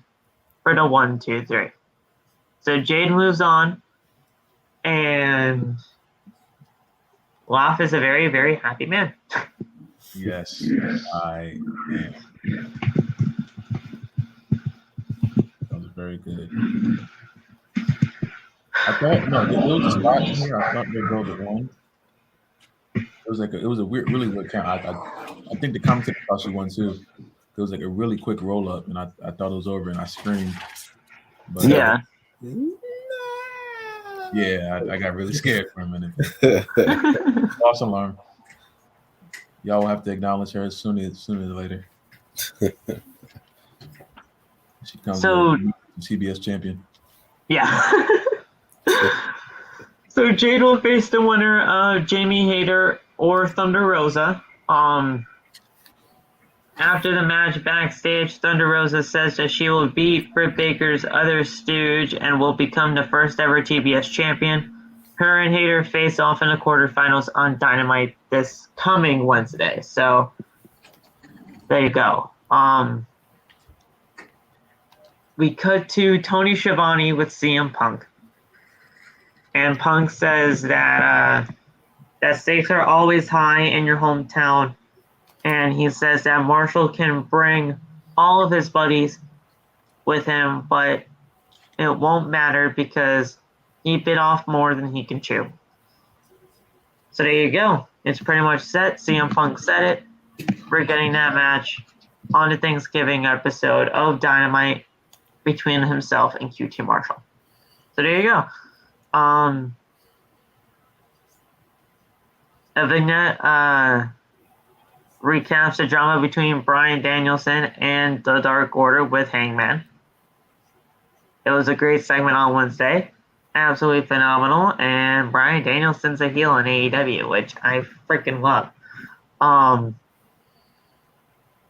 for the 1, 2, 3. So Jade moves on, and Loff is a very, very happy man. yes, I am. That was very good. I thought there was a spot in here. I thought they drove it won. It was a really weird count. I think the commentator thought she won too. It was like a really quick roll up, and I thought it was over, and I screamed. But yeah. I got really scared for a minute. False alarm. Y'all will have to acknowledge her sooner than later. She comes CBS champion. Yeah. So Jade will face the winner of Jamie Hayter or Thunder Rosa. After the match backstage, Thunder Rosa says that she will beat Britt Baker's other stooge and will become the first ever TBS champion. Her and Hayter face off in the quarterfinals on Dynamite this coming Wednesday. So there you go. we cut to Tony Schiavone with CM Punk. And Punk says that stakes are always high in your hometown. And he says that Marshall can bring all of his buddies with him, but it won't matter because he bit off more than he can chew. So there you go. It's pretty much set. CM Punk said it. We're getting that match on the Thanksgiving episode of Dynamite between himself and QT Marshall. So there you go. A vignette recaps the drama between Bryan Danielson and the Dark Order with Hangman. It was a great segment on Wednesday. Absolutely phenomenal. And Bryan Danielson's a heel in AEW, which I freaking love.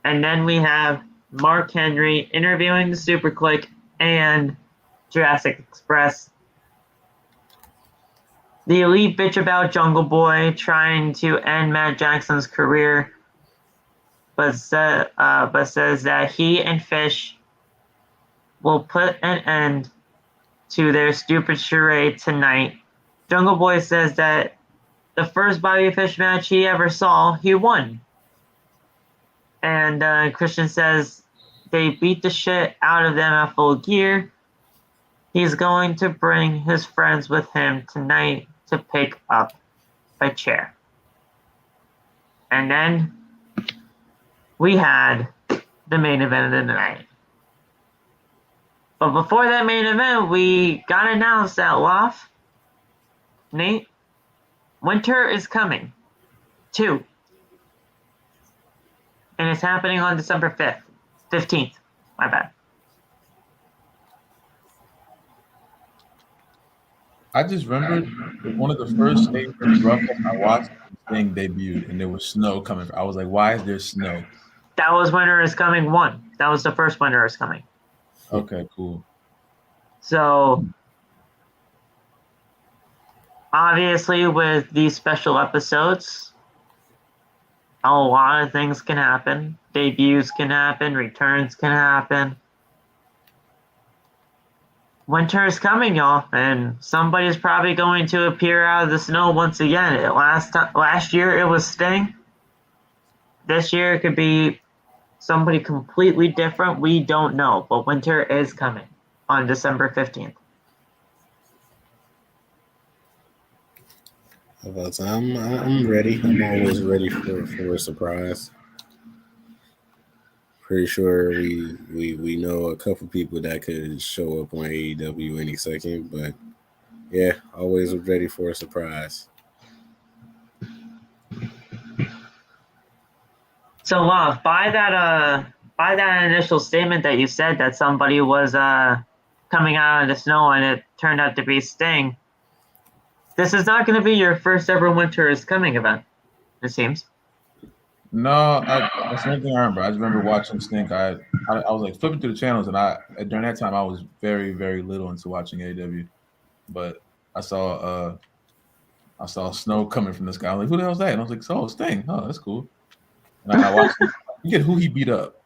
And then we have Mark Henry interviewing the Super Click and Jurassic Express. The Elite bitch about Jungle Boy trying to end Matt Jackson's career, but says that he and Fish will put an end to their stupid charade tonight. Jungle Boy says that the first Bobby Fish match he ever saw, he won. And Christian says they beat the shit out of them at Full Gear. He's going to bring his friends with him tonight to pick up a chair. And then we had the main event of the night. But before that main event, we got announced that Loft, Nate, Winter is coming, 2. And it's happening on December 15th. My bad. I just remembered one of the first things I watched Sting debuted, and there was snow coming. I was like, why is there snow? That was Winter is Coming 1. That was the first Winter is Coming. Okay, cool. So, obviously, with these special episodes, a lot of things can happen. Debuts can happen. Returns can happen. Winter is coming, y'all, and somebody's probably going to appear out of the snow once again. Last year, it was Sting. This year, it could be somebody completely different. We don't know, but Winter is coming on December 15th. I'm ready. I'm always ready for a surprise. Pretty sure we know a couple people that could show up on AEW any second, but yeah, always ready for a surprise. So, Love, by that initial statement that you said that somebody was coming out of the snow and it turned out to be Sting, this is not going to be your first ever Winter is Coming event, it seems. No, that's one thing I remember. I just remember watching Sting. I was like flipping through the channels, and during that time I was very, very little into watching AEW, but I saw snow coming from this guy. I'm like, who the hell's that? And I was like, oh, Sting. Oh, that's cool. And I watched him. I forget who he beat up,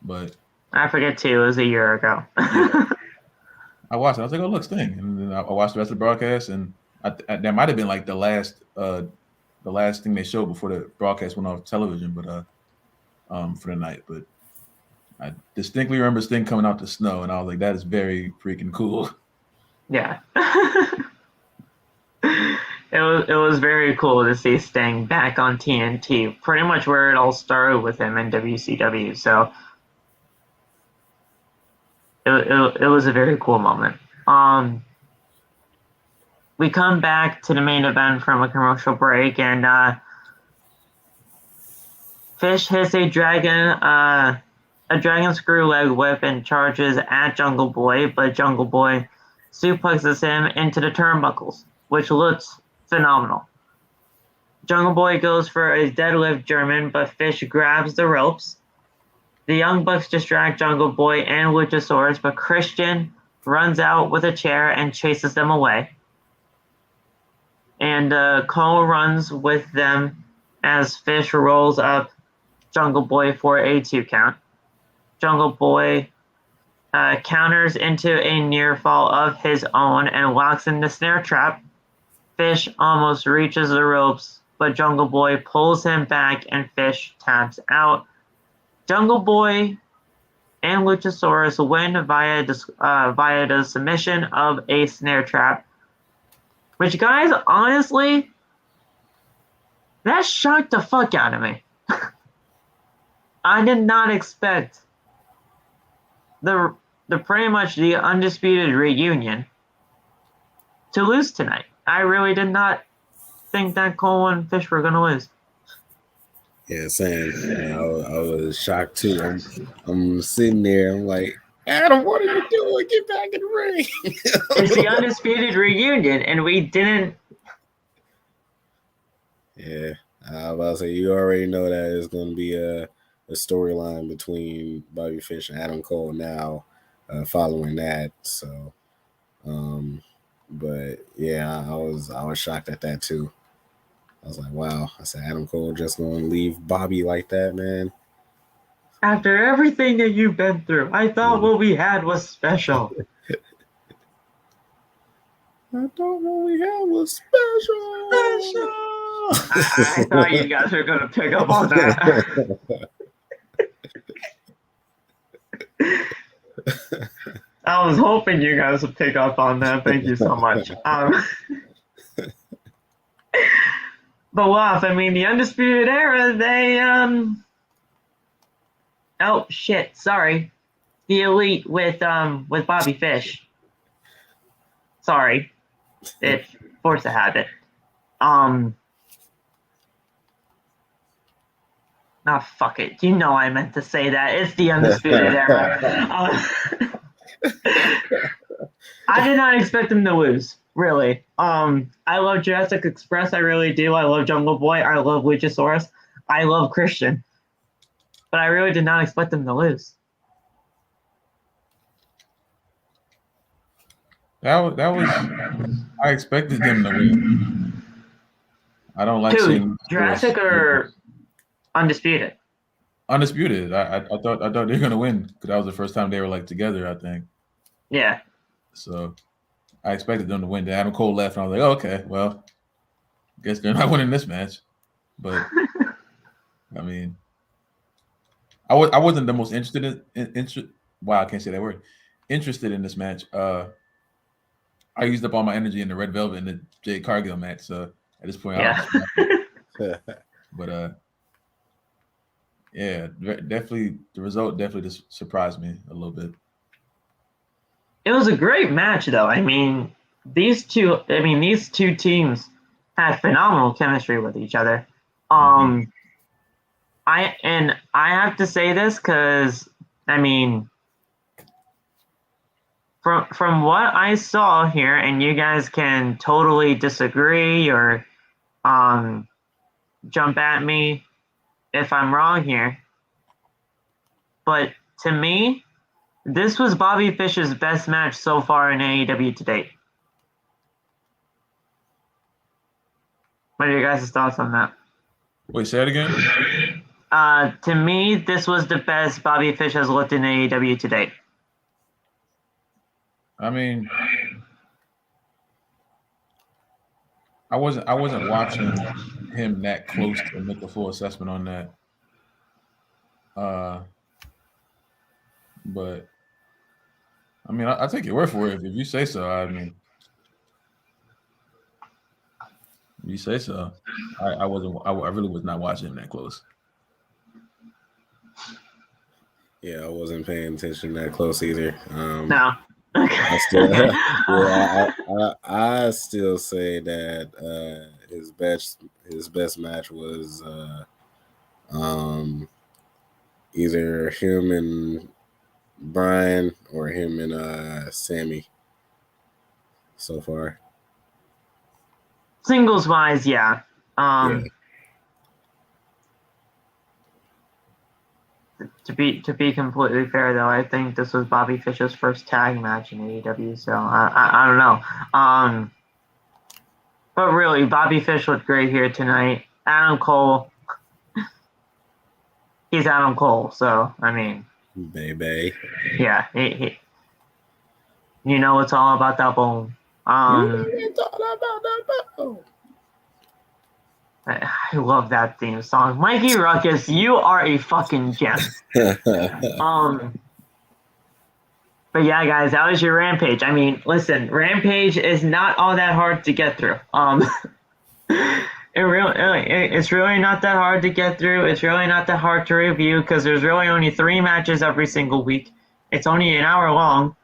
but I forget too. It was a year ago. I watched it. I was like, oh, look, Sting. And then I watched the rest of the broadcast, and that might have been like the last thing they showed before the broadcast went off television, but for the night. But I distinctly remember Sting coming out the snow, and I was like, that is very freaking cool. Yeah. It was very cool to see Sting back on TNT, pretty much where it all started with him in WCW. So it was a very cool moment. We come back to the main event from a commercial break, and Fish hits a dragon screw leg whip and charges at Jungle Boy, but Jungle Boy suplexes him into the turnbuckles, which looks phenomenal. Jungle Boy goes for a deadlift German, but Fish grabs the ropes. The Young Bucks distract Jungle Boy and Luchasaurus, but Christian runs out with a chair and chases them away. And Cole runs with them as Fish rolls up Jungle Boy for a 2 count. Jungle Boy counters into a near fall of his own and locks in the snare trap. Fish almost reaches the ropes, but Jungle Boy pulls him back and Fish taps out. Jungle Boy and Luchasaurus win via the submission of a snare trap. Which, guys, honestly, that shocked the fuck out of me. I did not expect the pretty much the Undisputed Reunion to lose tonight. I really did not think that Cole and Fish were gonna lose. Yeah, same. I was shocked too. I'm sitting there. I'm like, Adam, what are you doing? Get back in the ring. It's the Undisputed Reunion, and we didn't. Yeah, I was about to say, you already know that it's going to be a storyline between Bobby Fish and Adam Cole now, following that. So, but yeah, I was shocked at that too. I was like, wow. I said, Adam Cole just going to leave Bobby like that, man. After everything that you've been through, I thought what we had was special. I thought what we had was special. I thought you guys were going to pick up on that. I was hoping you guys would pick up on that. Thank you so much. But Wolf, I mean, the Undisputed Era, they, oh, shit, sorry. The Elite with Bobby Fish. Sorry. It forced a habit. Oh, fuck it. You know I meant to say that. It's the Undisputed Era. I did not expect them to lose, really. I love Jurassic Express. I really do. I love Jungle Boy. I love Luchasaurus. I love Christian. But I really did not expect them to lose. That was I expected them to win. I don't like seeing Jurassic or Undisputed? Undisputed. I thought they were gonna win because that was the first time they were like together, I think. Yeah. So I expected them to win. Then Adam Cole left, and I was like, oh, okay, well, guess they're not winning this match. But I mean, I wasn't the most interested in wow, I can't say that word. Interested in this match. I used up all my energy in the Red Velvet and the Jade Cargill match. So at this point, yeah. But yeah, definitely the result definitely just surprised me a little bit. It was a great match, though. I mean, these two teams had phenomenal chemistry with each other. I have to say this because I mean, from what I saw here, and you guys can totally disagree or jump at me if I'm wrong here, but to me, this was Bobby Fish's best match so far in AEW to date. What are your guys' thoughts on that? Wait, say it again? To me, this was the best Bobby Fish has looked in AEW to date. I mean, I wasn't watching him that close to make a full assessment on that. But I mean, I take your word for it if you say so. I mean, if you say so. I really was not watching him that close. Yeah, I wasn't paying attention that close either. No. I still say that his best match was either him and Brian or him and Sammy so far. Singles wise, yeah. Yeah. To be completely fair, though, I think this was Bobby Fish's first tag match in AEW, so I don't know. But really, Bobby Fish looked great here tonight. Adam Cole, he's Adam Cole, so I mean, Baby. Yeah, you know it's all about that bone. I love that theme song. Mikey Ruckus, you are a fucking gem. But yeah, guys, that was your Rampage. I mean, listen, Rampage is not all that hard to get through. It's really not that hard to get through. It's really not that hard to review because there's really only 3 matches every single week. It's only an hour long.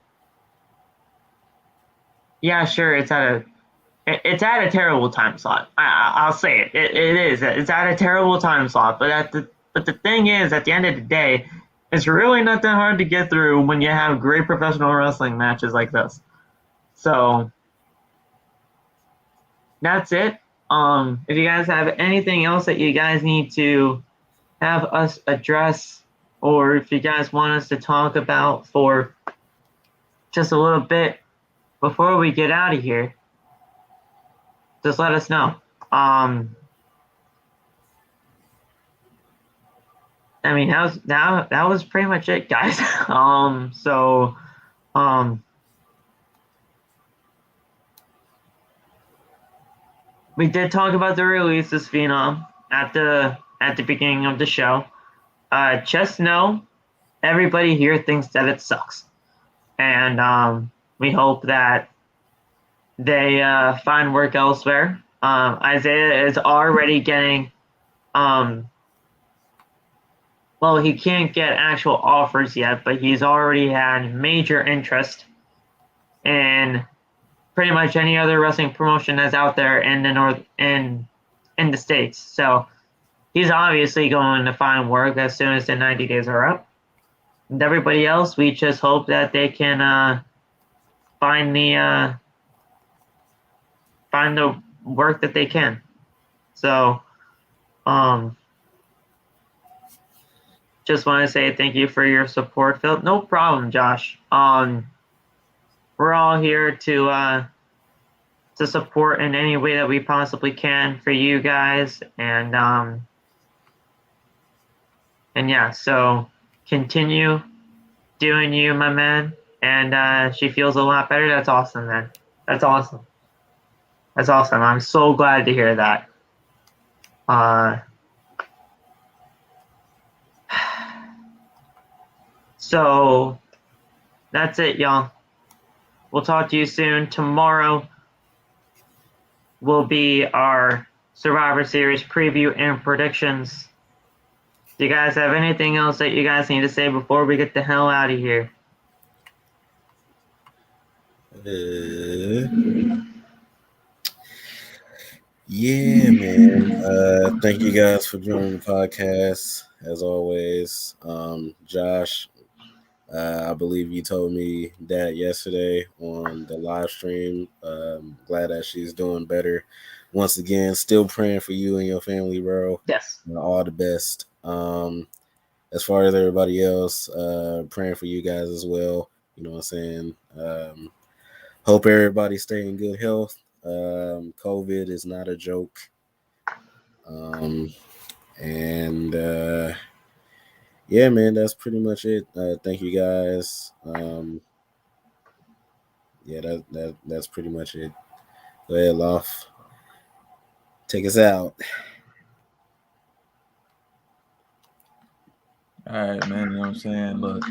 Yeah, sure, it's at a terrible time slot. I'll say it. It is. It's at a terrible time slot. But the thing is, at the end of the day, it's really not that hard to get through when you have great professional wrestling matches like this. So that's it. If you guys have anything else that you guys need to have us address, or if you guys want us to talk about for just a little bit before we get out of here, just let us know. I mean, that was pretty much it, guys. We did talk about the release of Phenom at the beginning of the show. Just know, everybody here thinks that it sucks, and we hope that they find work elsewhere. Isaiah is already getting, well, he can't get actual offers yet, but he's already had major interest in pretty much any other wrestling promotion that's out there in the States. So he's obviously going to find work as soon as the 90 days are up. And everybody else, we just hope that they can find the work that they can. So just want to say thank you for your support, Phil. No problem, Josh. We're all here to support in any way that we possibly can for you guys, and yeah, so continue doing you, my man. And she feels a lot better. That's awesome, man. That's awesome. That's awesome. I'm so glad to hear that. So that's it, y'all. We'll talk to you soon. Tomorrow will be our Survivor Series preview and predictions. Do you guys have anything else that you guys need to say before we get the hell out of here? Yeah, man. Thank you guys for joining the podcast. As always, Josh, I believe you told me that yesterday on the live stream. Glad that she's doing better. Once again, still praying for you and your family, bro. Yes. All the best. As far as everybody else, praying for you guys as well. You know what I'm saying? Hope everybody stay in good health. COVID is not a joke. Yeah, man, that's pretty much it. Thank you guys. Yeah, that's pretty much it. Go ahead, Loft. Take us out. All right, man. You know what I'm saying? Look,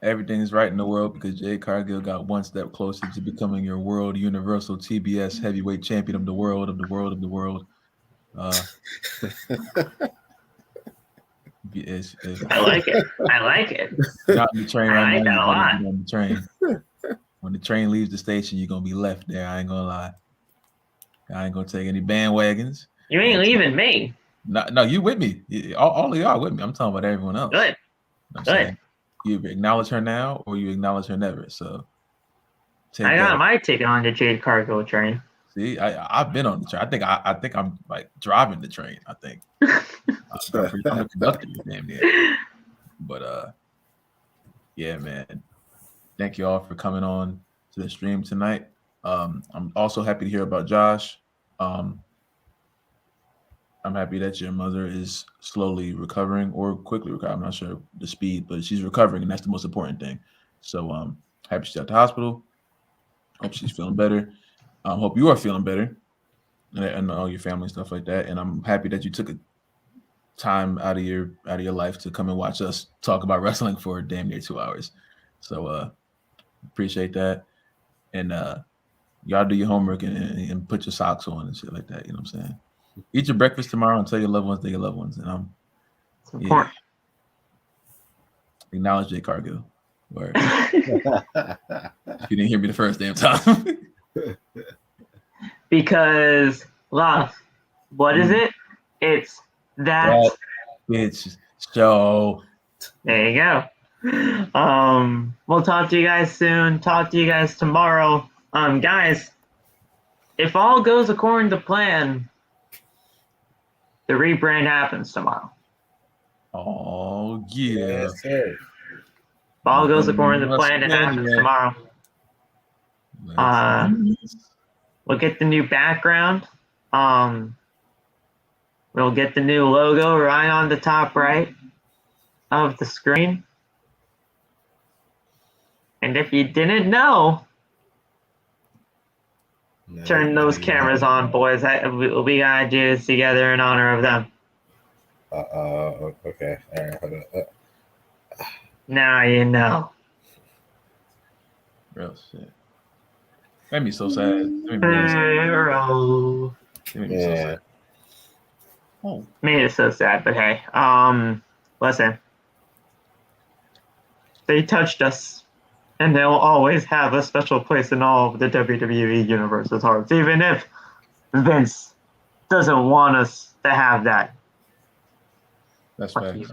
everything's right in the world because Jade Cargill got one step closer to becoming your world universal TBS heavyweight champion of the world. I like it. I like it. Not on the train right I like now. that a lot. On the train. When the train leaves the station, you're gonna be left there. I ain't gonna lie. I ain't gonna take any bandwagons. You ain't leaving me. No, you with me. All of y'all with me. I'm talking about everyone else. Good. You know Good. You acknowledge her now, or you acknowledge her never. So I got my ticket on the Jade Cargill train. See, I've been on the train. I think I'm like driving the train. I think I'm the conductor, damn near. But yeah, man. Thank you all for coming on to the stream tonight. I'm also happy to hear about Josh. I'm happy that your mother is slowly recovering or quickly recovering. I'm not sure the speed, but she's recovering, and that's the most important thing. So happy she's at the hospital. Hope she's feeling better. Hope you are feeling better, and all your family and stuff like that. And I'm happy that you took a time out of your life to come and watch us talk about wrestling for damn near 2 hours. So appreciate that. And y'all do your homework and put your socks on and shit like that. You know what I'm saying? Eat your breakfast tomorrow and tell your loved ones they're your loved ones. And It's important. Acknowledge Jay Cargill. Word. You didn't hear me the first damn time. Because love, what is it? It's that bitch show. There you go. We'll talk to you guys soon. Talk to you guys tomorrow. Guys, if all goes according to plan, the rebrand happens tomorrow. Oh yeah. Yes, sir. If all goes according to plan, it happens tomorrow. We'll get the new background. We'll get the new logo right on the top right of the screen. And if you didn't know, turn those cameras on, boys. We gotta do this together in honor of them. Okay. All right, hold up. Now you know. Real shit. Made me so sad. Hero. Made me so sad. Oh. Made it so sad, but hey. Listen. They touched us, and they'll always have a special place in all of the WWE Universe's hearts, even if Vince doesn't want us to have that. That's right.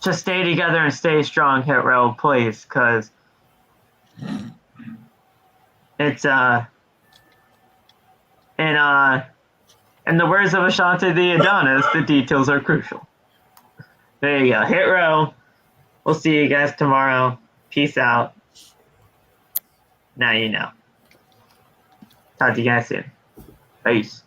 Just stay together and stay strong, Hit Row, please, because it's in the words of Ashante the Adonis, the details are crucial. There you go, Hit Row. We'll see you guys tomorrow. Peace out. Now you know. Talk to you guys soon. Peace.